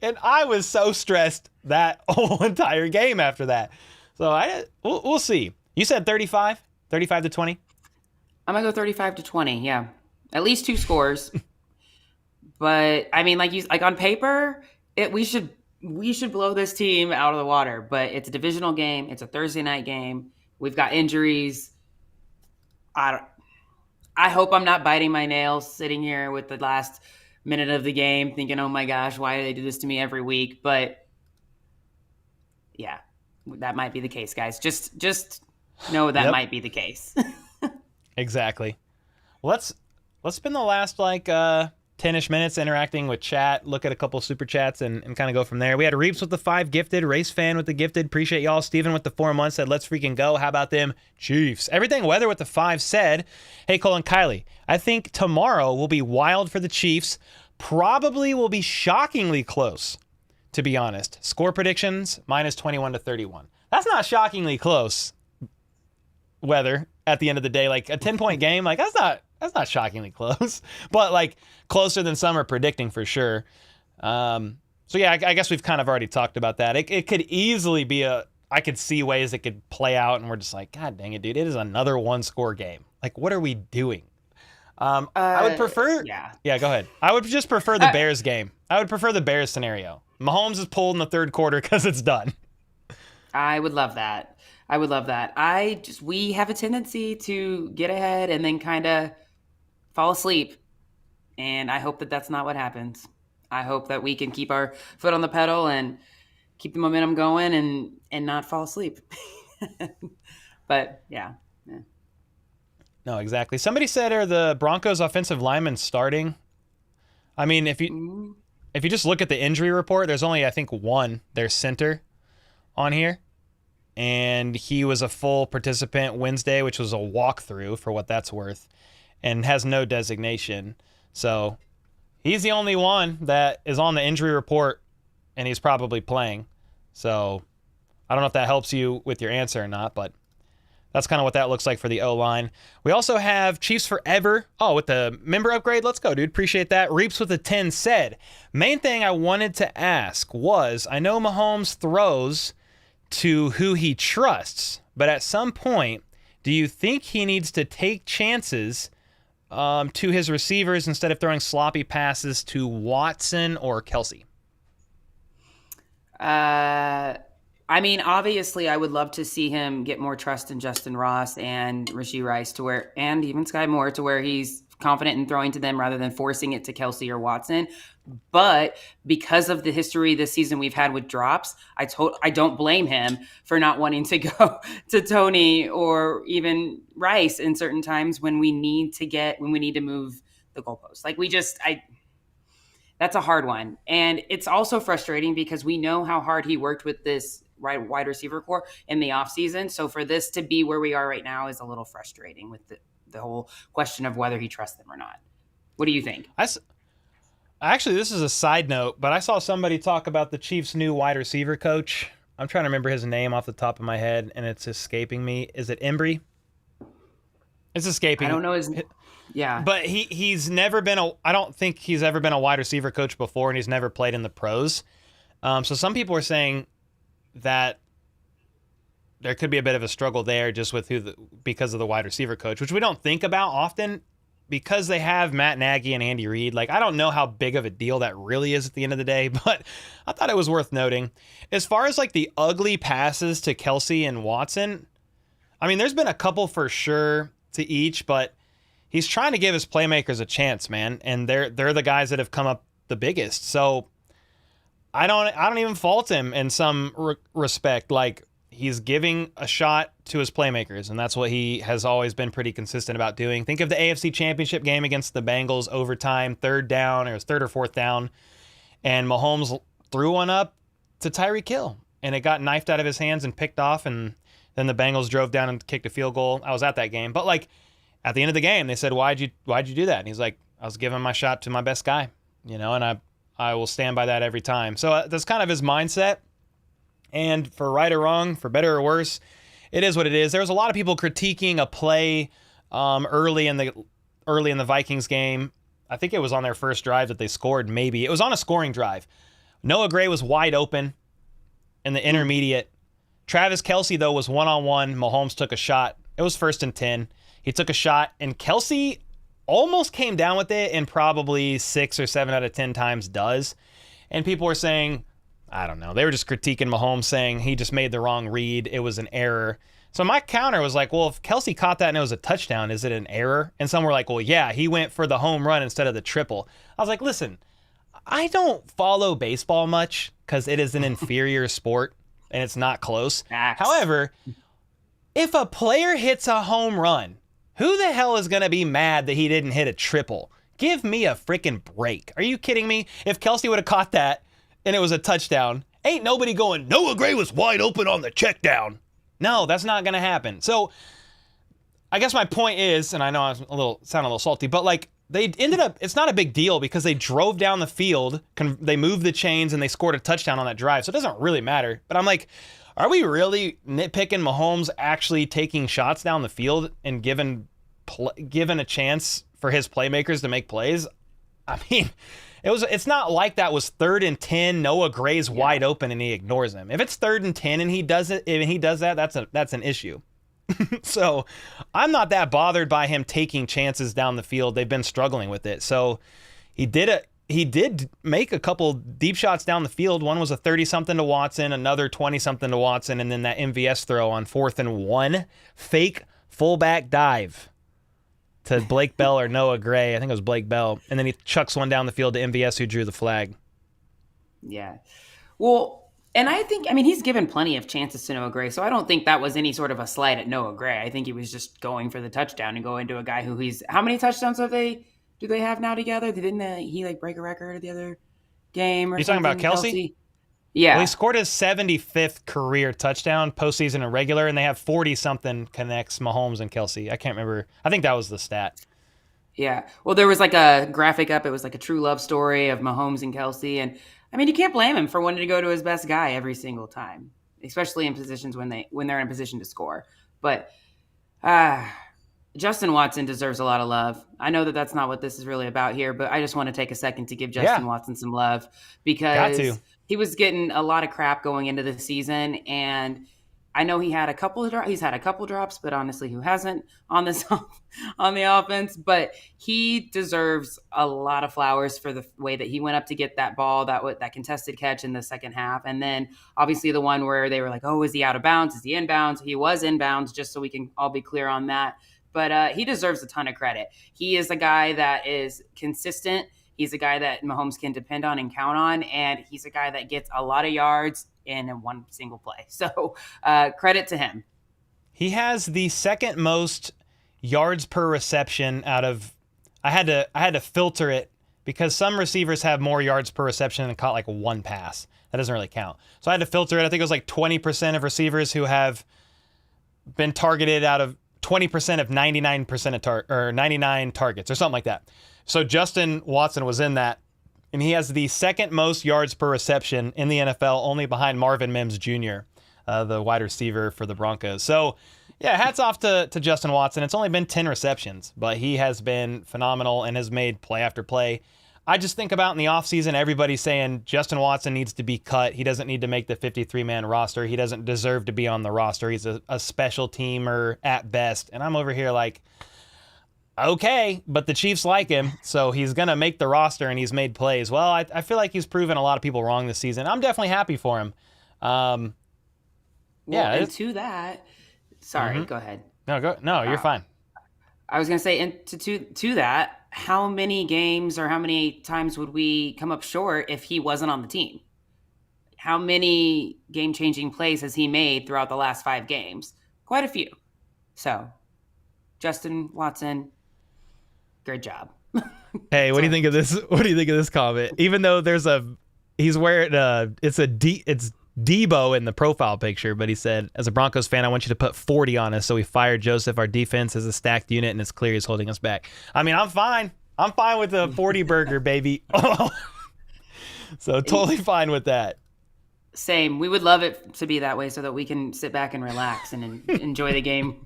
And I was so stressed that whole entire game after that. So we'll see. You said 35 to 20? I'm going to go 35 to 20. Yeah. At least 2 scores. But I mean, like on paper, we should blow this team out of the water, but it's a divisional game. It's a Thursday night game. We've got injuries. I hope I'm not biting my nails sitting here with the last minute of the game thinking, oh my gosh, why do they do this to me every week? But yeah, that might be the case, guys. Just know that might be the case. Exactly. Well, let's spend the last 10-ish minutes interacting with chat, look at a couple super chats, and kind of go from there. We had Reeps with the 5 gifted, Race Fan with the gifted. Appreciate y'all. Steven with the 4 months said, let's freaking go. How about them Chiefs? Everything Weather with the 5 said, hey, Cole and Kylie, I think tomorrow will be wild for the Chiefs. Probably will be shockingly close, to be honest. Score predictions, minus 21 to 31. That's not shockingly close, Weather, at the end of the day. Like a 10-point game, like that's not shockingly close, but like closer than some are predicting for sure. So yeah, I guess we've kind of already talked about that. It could easily be I could see ways it could play out, and we're just like, God dang it, dude, it is another 1-score game. Like, what are we doing? I would prefer, yeah, go ahead. I would just prefer the Bears game. I would prefer the Bears scenario. Mahomes is pulled in the third quarter because it's done. I would love that. We have a tendency to get ahead and then kind of fall asleep. And I hope that that's not what happens. I hope that we can keep our foot on the pedal and keep the momentum going and not fall asleep. But yeah. No, exactly. Somebody said, are the Broncos offensive linemen starting? I mean, if you just look at the injury report, there's only, I think, one, their center on here. And he was a full participant Wednesday, which was a walkthrough for what that's worth, and has no designation. So he's the only one that is on the injury report, and he's probably playing. So I don't know if that helps you with your answer or not, but that's kind of what that looks like for the O-line. We also have Chiefs Forever. Oh, with the member upgrade. Let's go, dude. Appreciate that. Reeps with the 10 said, main thing I wanted to ask was, I know Mahomes throws to who he trusts, but at some point, do you think he needs to take chances to his receivers instead of throwing sloppy passes to Watson or Kelsey? I mean, obviously, I would love to see him get more trust in Justin Ross and Rashee Rice and even Sky Moore to where he's confident in throwing to them rather than forcing it to Kelsey or Watson. But because of the history this season we've had with drops, I don't blame him for not wanting to go to Tony or even Rice in certain times when we need to move the goalpost. Like that's a hard one. And it's also frustrating because we know how hard he worked with this wide receiver core in the offseason. So for this to be where we are right now is a little frustrating with the whole question of whether he trusts them or not. What do you think? Actually, this is a side note, but I saw somebody talk about the Chiefs' new wide receiver coach. I'm trying to remember his name off the top of my head, and it's escaping me. Is it Embry? It's escaping. I don't know his. Yeah, but he's never been I don't think he's ever been a wide receiver coach before, and he's never played in the pros. So some people are saying that there could be a bit of a struggle there just with because of the wide receiver coach, which we don't think about often because they have Matt Nagy and Andy Reid. Like, I don't know how big of a deal that really is at the end of the day, but I thought it was worth noting. As far as like the ugly passes to Kelce and Watson, I mean, there's been a couple for sure to each, but he's trying to give his playmakers a chance, man, and they're the guys that have come up the biggest. So I don't even fault him in some respect. Like, he's giving a shot to his playmakers, and that's what he has always been pretty consistent about doing. Think of the AFC Championship game against the Bengals, overtime, third down, or it was third or fourth down, and Mahomes threw one up to Tyreek Hill, and it got knifed out of his hands and picked off, and then the Bengals drove down and kicked a field goal. I was at that game. But, like, at the end of the game, they said, why'd you do that? And he's like, I was giving my shot to my best guy, and I will stand by that every time. So that's kind of his mindset. And for right or wrong, for better or worse, it is what it is. There was a lot of people critiquing a play early in the Vikings game. I think it was on their first drive that they scored, maybe. It was on a scoring drive. Noah Gray was wide open in the intermediate. Travis Kelce, though, was one-on-one. Mahomes took a shot. It was 1st and 10. He took a shot, and Kelce almost came down with it, and probably 6 or 7 out of 10 times does. And people were saying, I don't know, they were just critiquing Mahomes, saying he just made the wrong read. It was an error. So my counter was like, well, if Kelce caught that and it was a touchdown, is it an error? And some were like, well, yeah, he went for the home run instead of the triple. I was like, listen, I don't follow baseball much because it is an inferior sport and it's not close. However, if a player hits a home run, who the hell is going to be mad that he didn't hit a triple? Give me a freaking break. Are you kidding me? If Kelce would have caught that and it was a touchdown, ain't nobody going, Noah Gray was wide open on the check down. No, that's not going to happen. So I guess my point is, and I know I sound a little salty, but like they ended up, it's not a big deal because they drove down the field, they moved the chains, and they scored a touchdown on that drive. So it doesn't really matter. But I'm like, are we really nitpicking Mahomes actually taking shots down the field and given a chance for his playmakers to make plays? I mean, it's not like that was 3rd and 10, Noah Gray's wide open and he ignores him. If it's 3rd and 10 and he does that, that's an issue. So I'm not that bothered by him taking chances down the field. They've been struggling with it. So he did make a couple deep shots down the field. One was a 30-something to Watson, another 20-something to Watson, and then that MVS throw on 4th and 1. Fake fullback dive to Blake Bell or Noah Gray. I think it was Blake Bell. And then he chucks one down the field to MVS, who drew the flag. Yeah. Well, and I mean, he's given plenty of chances to Noah Gray, so I don't think that was any sort of a slight at Noah Gray. I think he was just going for the touchdown and going to a guy who how many touchdowns do they have now together? Didn't he like break a record the other game or You're something? talking about Kelce? Yeah. Well, he scored his 75th career touchdown, postseason and regular, and they have 40-something connects Mahomes and Kelce. I can't remember. I think that was the stat. Yeah. Well, there was like a graphic up. It was like a true love story of Mahomes and Kelce. And I mean, you can't blame him for wanting to go to his best guy every single time, especially in positions when they're in a position to score. But Justin Watson deserves a lot of love. I know that that's not what this is really about here, but I just want to take a second to give Justin Watson some love because he was getting a lot of crap going into the season. And I know he's had a couple drops, but honestly, who hasn't on the offense? But he deserves a lot of flowers for the way that he went up to get that ball, that contested catch in the second half, and then obviously the one where they were like, "Oh, is he out of bounds? Is he inbounds?" He was inbounds, just so we can all be clear on that. But he deserves a ton of credit. He is a guy that is consistent. He's a guy that Mahomes can depend on and count on, and he's a guy that gets a lot of yards in one single play. So credit to him. He has the second most yards per reception out of I had to filter it because some receivers have more yards per reception and caught like one pass. That doesn't really count. So I had to filter it. I think it was like 20% of receivers who have been targeted out of 20% of 99% or 99 targets or something like that. So Justin Watson was in that, and he has the second most yards per reception in the NFL, only behind Marvin Mims Jr., the wide receiver for the Broncos. So, yeah, hats off to Justin Watson. It's only been 10 receptions, but he has been phenomenal and has made play after play. I just think about in the offseason, everybody saying Justin Watson needs to be cut. He doesn't need to make the 53-man roster. He doesn't deserve to be on the roster. He's a special teamer at best. And I'm over here like, okay, but the Chiefs like him, so he's going to make the roster, and he's made plays. Well, I feel like he's proven a lot of people wrong this season. I'm definitely happy for him. And to that, sorry, go ahead. No, you're fine. I was going to say, and to that, how many games or how many times would we come up short if he wasn't on the team? How many game-changing plays has he made throughout the last 5 games? Quite a few. So, Justin Watson, great job. Hey, what do you think of this? What do you think of this comment? Even though he's wearing it's Debo in the profile picture, but he said, as a Broncos fan, I want you to put 40 on us. So we fired Joseph. Our defense is a stacked unit, and it's clear he's holding us back. I mean, I'm fine. I'm fine with the 40 burger, baby. So totally fine with that. Same. We would love it to be that way so that we can sit back and relax and enjoy the game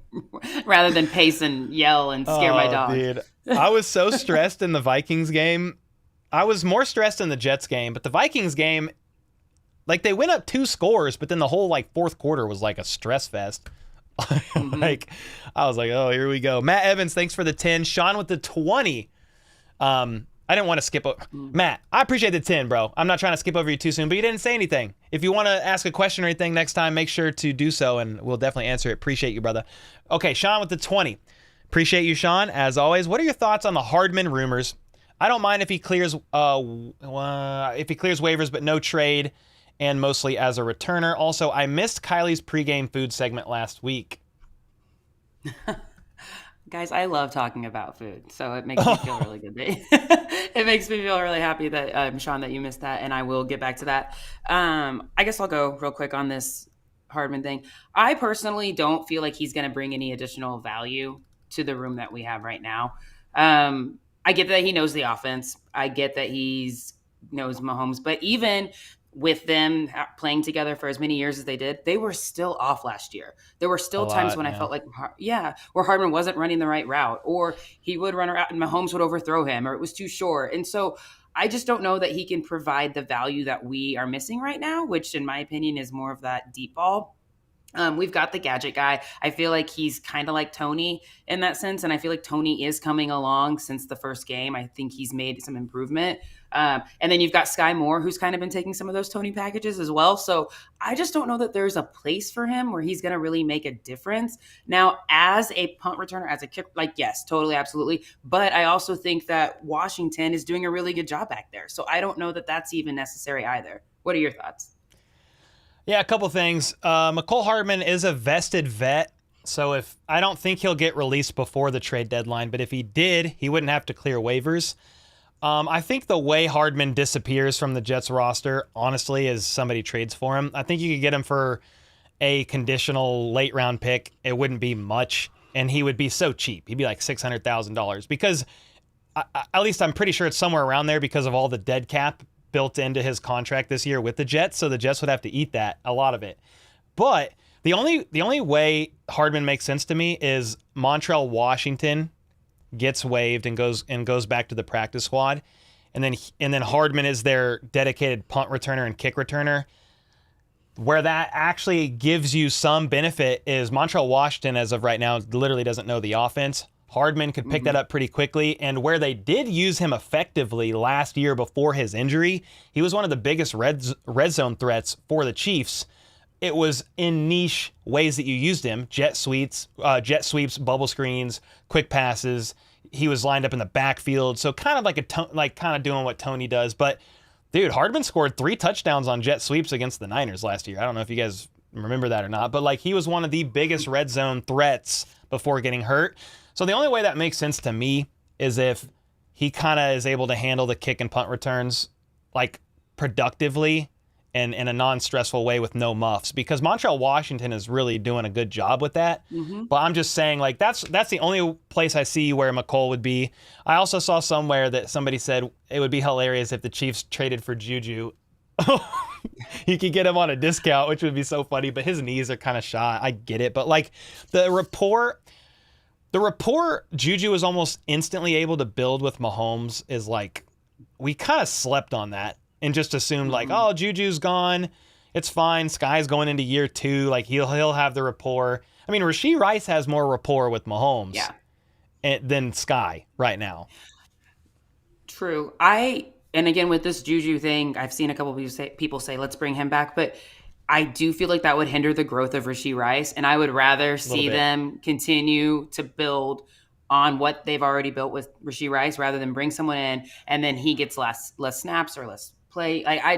rather than pace and yell and scare my dog. Dude. I was so stressed in the Vikings game. I was more stressed in the Jets game, but the Vikings game, like, they went up 2 scores, but then the whole, like, fourth quarter was like a stress fest. Like, I was like, oh, here we go. Matt Evans, thanks for the 10. Sean with the 20. I didn't want to skip over. Matt, I appreciate the 10, bro. I'm not trying to skip over you too soon, but you didn't say anything. If you want to ask a question or anything next time, make sure to do so, and we'll definitely answer it. Appreciate you, brother. Okay, Sean with the 20. Appreciate you, Sean, as always. What are your thoughts on the Hardman rumors? I don't mind if he clears waivers, but no trade, and mostly as a returner. Also, I missed Kylie's pregame food segment last week. Guys, I love talking about food, so it makes me feel really good. It makes me feel really happy that, Sean, that you missed that, and I will get back to that. I guess I'll go real quick on this Hardman thing. I personally don't feel like he's going to bring any additional value to the room that we have right now. I get that he knows the offense. I get that knows Mahomes, but even with them playing together for as many years as they did, they were still off last year. There were still times when I felt like, where Hardman wasn't running the right route, or he would run around and Mahomes would overthrow him, or it was too short. And so I just don't know that he can provide the value that we are missing right now, which in my opinion is more of that deep ball. We've got the gadget guy. I feel like he's kind of like Tony in that sense. And I feel like Tony is coming along since the first game. I think he's made some improvement. And then you've got Sky Moore, who's kind of been taking some of those Tony packages as well. So I just don't know that there's a place for him where he's going to really make a difference. Now, as a punt returner, as a kicker, like, yes, totally, absolutely. But I also think that Washington is doing a really good job back there. So I don't know that that's even necessary either. What are your thoughts? Yeah, a couple things. McCole Hardman is a vested vet, so I don't think he'll get released before the trade deadline, but if he did, he wouldn't have to clear waivers. I think the way Hardman disappears from the Jets roster, honestly, is somebody trades for him. I think you could get him for a conditional late-round pick. It wouldn't be much, and he would be so cheap. He'd be like $600,000 because, at least I'm pretty sure it's somewhere around there because of all the dead cap built into his contract this year with the Jets, so the Jets would have to eat that, a lot of it. But the only way Hardman makes sense to me is Montreal Washington gets waived and goes back to the practice squad, and then Hardman is their dedicated punt returner and kick returner. Where that actually gives you some benefit is Montreal Washington, as of right now, literally doesn't know the offense. Hardman could pick that up pretty quickly, and where they did use him effectively last year before his injury, he was one of the biggest red zone threats for the Chiefs. It was in niche ways that you used him: jet sweeps, bubble screens, quick passes. He was lined up in the backfield, so kind of like kind of doing what Tony does. But dude, Hardman scored 3 touchdowns on jet sweeps against the Niners last year. I don't know if you guys remember that or not, but like, he was one of the biggest red zone threats before getting hurt. So the only way that makes sense to me is if he kind of is able to handle the kick and punt returns like productively and in a non-stressful way with no muffs, because Montreal Washington is really doing a good job with that. But I'm just saying, like, that's the only place I see where McColl would be. I also saw somewhere that somebody said it would be hilarious if the Chiefs traded for Juju. You could get him on a discount, which would be so funny, but his knees are kind of shot. I get it. But like the report Juju was almost instantly able to build with Mahomes is like, we kind of slept on that and just assumed like, oh, Juju's gone, it's fine. Sky's going into year 2, like he'll have the rapport. I mean, Rashee Rice has more rapport with Mahomes than Sky right now. True. And again, with this Juju thing, I've seen a couple of people say, let's bring him back. But I do feel like that would hinder the growth of Rashee Rice. And I would rather see them continue to build on what they've already built with Rashee Rice rather than bring someone in and then he gets less snaps or less play. I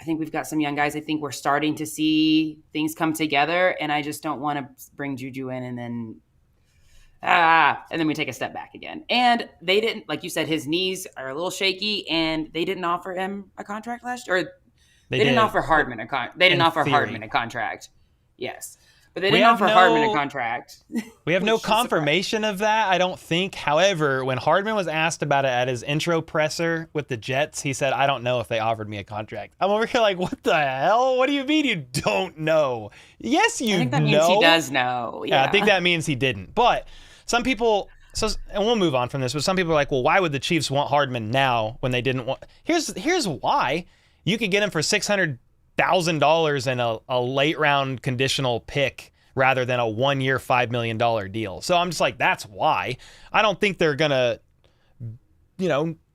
think we've got some young guys. I think we're starting to see things come together. And I just don't want to bring Juju in and then we take a step back again. And they didn't, like you said, his knees are a little shaky, and they didn't offer him a contract last year. Or they didn't offer Hardman a contract. They didn't offer Hardman a contract. Yes. But they didn't offer Hardman a contract. We have no confirmation of that, I don't think. However, when Hardman was asked about it at his intro presser with the Jets, he said, I don't know if they offered me a contract. I'm over here like, what the hell? What do you mean you don't know? Yes, you know. I think that means he does know. Yeah, I think that means he didn't. But some people, and we'll move on from this, but some people are like, well, why would the Chiefs want Hardman now when they didn't want? Here's why. You could get him for $600,000 and a late round conditional pick rather than a 1 year, $5 million deal. So I'm just like, that's why. I don't think they're going to,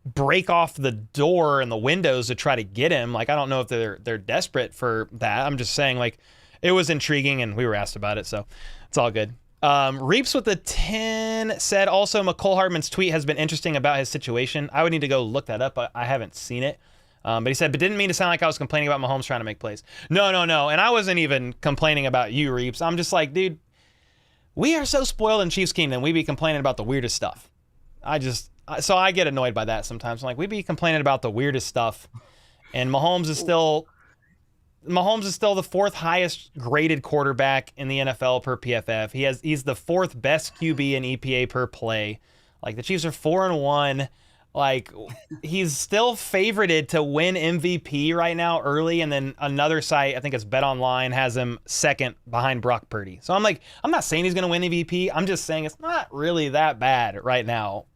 break off the door and the windows to try to get him. Like, I don't know if they're desperate for that. I'm just saying, like, it was intriguing and we were asked about it. So it's all good. Reaps with the 10 said also Mecole Hardman's tweet has been interesting about his situation. I would need to go look that up. I haven't seen it. But he said, but didn't mean to sound like I was complaining about Mahomes trying to make plays. No. And I wasn't even complaining about you, Reaps. I'm just like, dude, we are so spoiled in Chiefs Kingdom. We be complaining about the weirdest stuff. So I get annoyed by that sometimes. I'm like, we be complaining about the weirdest stuff. And Mahomes is still the fourth highest graded quarterback in the NFL per PFF. He's the fourth best QB in EPA per play. Like, the Chiefs are 4-1. Like, he's still favorited to win MVP right now early, and then another site, I think it's Bet Online, has him second behind Brock Purdy. So I'm like, I'm not saying he's going to win MVP. I'm just saying it's not really that bad right now.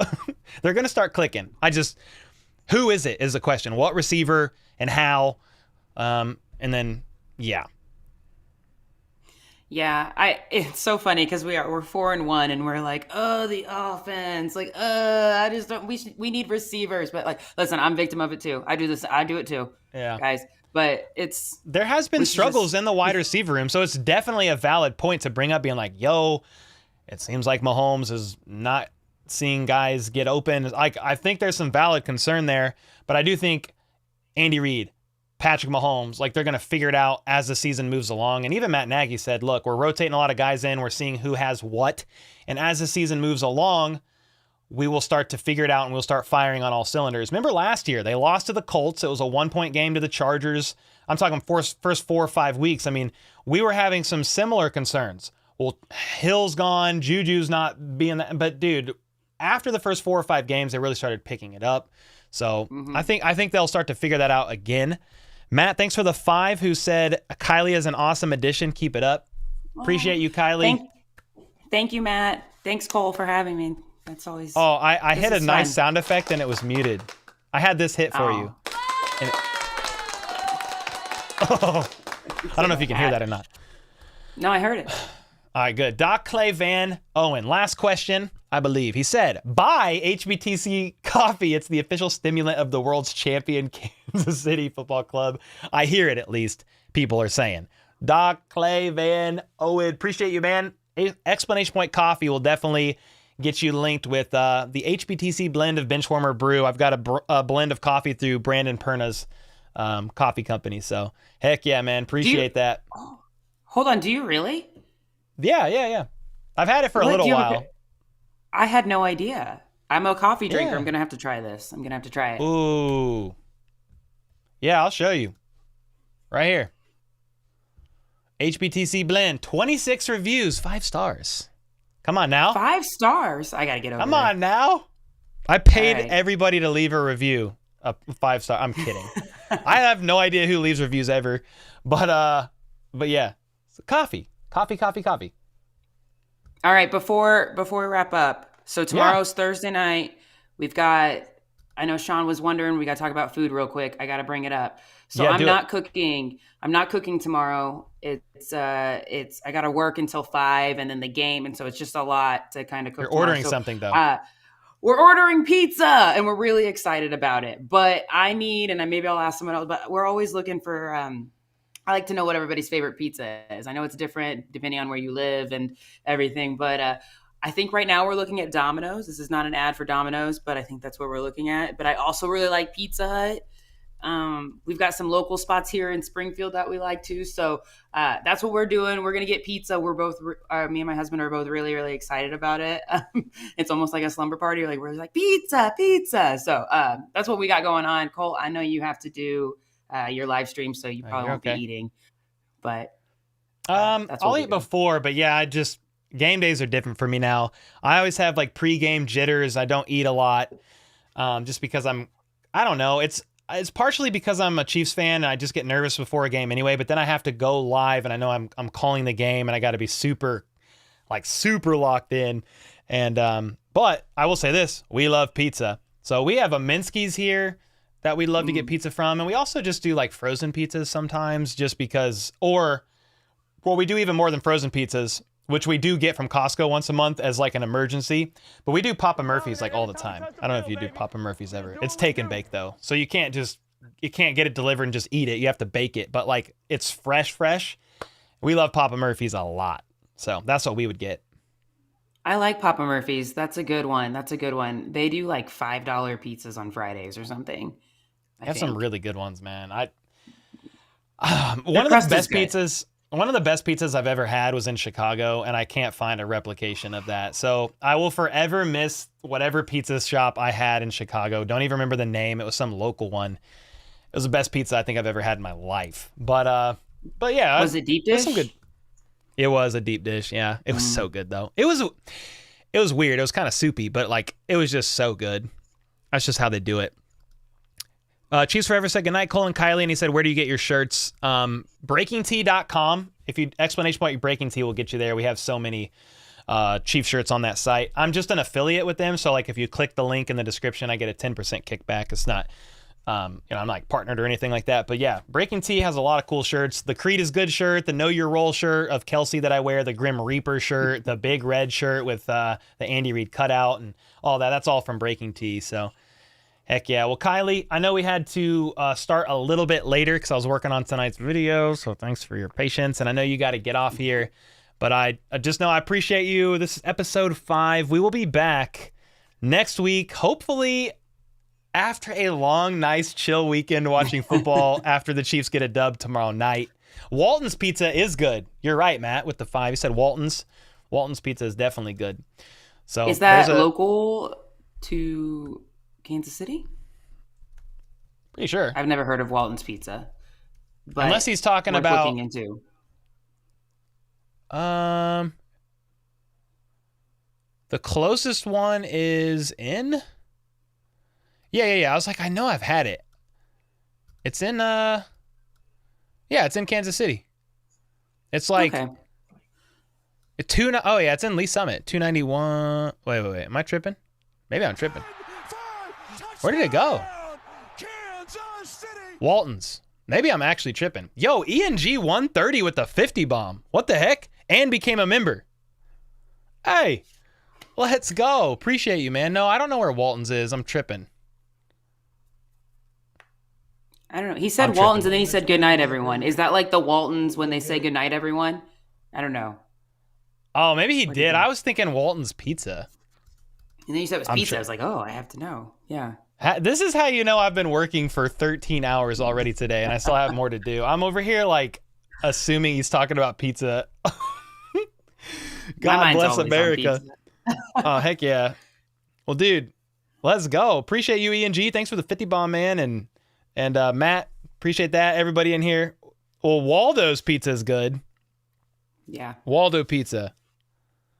They're going to start clicking. Who is it is the question. What receiver and how? And then, yeah. Yeah, it's so funny because we're 4-1 and we're like, oh, the offense, like, I just don't. We need receivers, but like, listen, I'm victim of it too. I do it too, guys. But there has been struggles in the wide receiver room, so it's definitely a valid point to bring up, being like, yo, it seems like Mahomes is not seeing guys get open. Like, I think there's some valid concern there, but I do think Andy Reid, Patrick Mahomes, like, they're going to figure it out as the season moves along. And even Matt Nagy said, look, we're rotating a lot of guys in. We're seeing who has what. And as the season moves along, we will start to figure it out and we'll start firing on all cylinders. Remember last year, they lost to the Colts. It was a 1-point game to the Chargers. I'm talking first 4 or 5 weeks. I mean, we were having some similar concerns. Well, Hill's gone, Juju's not being that. But, dude, after the first 4 or 5 games, they really started picking it up. So I think they'll start to figure that out again. Matt, thanks for the 5 who said Kylie is an awesome addition. Keep it up. Appreciate you, Kylie. Thank you, Matt. Thanks, Cole, for having me. That's always. Oh, I hit a nice sound effect and it was muted. I had this hit for you. And I don't know if you can hear that or not. No, I heard it. All right, good. Doc Clay Van Owen. Last question, I believe. He said, buy HBTC coffee. It's the official stimulant of the world's champion Kansas City Football Club. I hear it, at least, people are saying. Doc Clay Van Owen. Appreciate you, man. Explanation Point Coffee will definitely get you linked with the HBTC blend of Benchwarmer Brew. I've got a blend of coffee through Brandon Perna's coffee company. So, heck yeah, man. Appreciate that. Hold on. Do you really? Yeah. I've had it for a little while. I had no idea. I'm a coffee drinker. I'm going to have to try this. I'm going to have to try it. Ooh. Yeah, I'll show you. Right here. HBTC blend, 26 reviews, 5 stars. Come on now. 5 stars. I gotta get over. Come on now. I paid everybody to leave a review. A 5 star. I'm kidding. I have no idea who leaves reviews ever, but yeah. So coffee. All right. Before we wrap up, so tomorrow's Thursday night. We've got. I know Sean was wondering. We got to talk about food real quick. I got to bring it up. So I'm not cooking. I'm not cooking tomorrow. It's I got to work until 5 and then the game. And so it's just a lot to kind of cook. You're ordering something though. We're ordering pizza and we're really excited about it, but I need, and maybe I'll ask someone else, but we're always looking for, I like to know what everybody's favorite pizza is. I know it's different depending on where you live and everything, but, I think right now we're looking at Domino's. This is not an ad for Domino's, but I think that's what we're looking at. But I also really like Pizza Hut. We've got some local spots here in Springfield that we like too. So that's what we're doing. We're going to get pizza. We're both, me and my husband are both really, really excited about it. It's almost like a slumber party. We're like, pizza. So that's what we got going on. Cole, I know you have to do your live stream, so you probably won't be eating. But I'll eat before, but yeah, game days are different for me now. I always have like pre-game jitters. I don't eat a lot just because I don't know. It's partially because I'm a Chiefs fan and I just get nervous before a game anyway, but then I have to go live and I know I'm calling the game and I got to be super locked in. And but I will say this, we love pizza. So we have a Minsky's here that we love to get pizza from, and we also just do like frozen pizzas sometimes just because, we do even more than frozen pizzas, which we do get from Costco once a month as like an emergency. But we do Papa Murphy's like all the time. I don't know if you do Papa Murphy's ever. It's take and bake though. So you can't get it delivered and just eat it. You have to bake it. But like it's fresh. We love Papa Murphy's a lot. So that's what we would get. I like Papa Murphy's. That's a good one. They do like $5 pizzas on Fridays or something. They have some really good ones, man. One of the best pizzas I've ever had was in Chicago, and I can't find a replication of that. So I will forever miss whatever pizza shop I had in Chicago. Don't even remember the name. It was some local one. It was the best pizza I think I've ever had in my life. But yeah. Was it deep dish? It was a deep dish, yeah. It was so good, though. It was weird. It was kind of soupy, but like it was just so good. That's just how they do it. Chiefs Forever said goodnight, Cole and Kylie, and he said, where do you get your shirts? BreakingTea.com. If you exclamation point Breaking Tea will get you there. We have so many Chief shirts on that site. I'm just an affiliate with them, so like if you click the link in the description, I get a 10% kickback. It's not, I'm not like partnered or anything like that. But yeah, Breaking Tea has a lot of cool shirts. The Creed is Good shirt, the Know Your Role shirt of Kelsey that I wear, the Grim Reaper shirt, the Big Red shirt with the Andy Reid cutout and all that. That's all from Breaking Tea. So heck yeah. Well, Kylie, I know we had to start a little bit later because I was working on tonight's video, so thanks for your patience. And I know you got to get off here, but I just know I appreciate you. This is episode 5. We will be back next week, hopefully after a long, nice, chill weekend watching football after the Chiefs get a dub tomorrow night. Walton's Pizza is good. You're right, Matt, with the 5. You said Walton's. Walton's Pizza is definitely good. So is that local to Kansas City? Pretty sure. I've never heard of Walton's Pizza. But unless he's talking about looking into. The closest one is in Yeah. I was like, I know I've had it. It's in it's in Kansas City. It's like it's in Lee Summit. 291. Wait. Am I tripping? Maybe I'm tripping. Where did it go? Walton's. Maybe I'm actually tripping. Yo, ENG 130 with the 50 bomb. What the heck? And became a member. Hey, let's go. Appreciate you, man. No, I don't know where Walton's is. I'm tripping. I don't know. He said Walton's and then he said good night, everyone. Is that like the Waltons when they say good night, everyone? I don't know. Oh, maybe he did. I was thinking Walton's Pizza. And then you said it was pizza. I was like, oh, I have to know. Yeah. This is how you know I've been working for 13 hours already today, and I still have more to do. I'm over here, like, assuming he's talking about pizza. God bless America. Oh, heck yeah. Well, dude, let's go. Appreciate you, ENG. Thanks for the 50 bomb, man. And Matt, appreciate that. Everybody in here. Well, Waldo's pizza is good. Yeah. Waldo Pizza.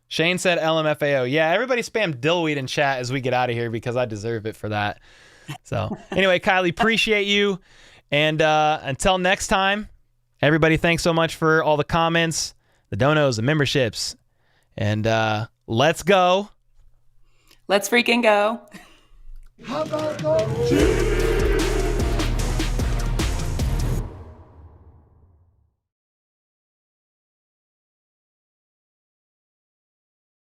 Shane said LMFAO. Yeah, everybody spam dillweed in chat as we get out of here because I deserve it for that. So anyway, Kylie, appreciate you. And until next time, everybody, thanks so much for all the comments, the donos, the memberships. And let's go. Let's freaking go. How about those cheese?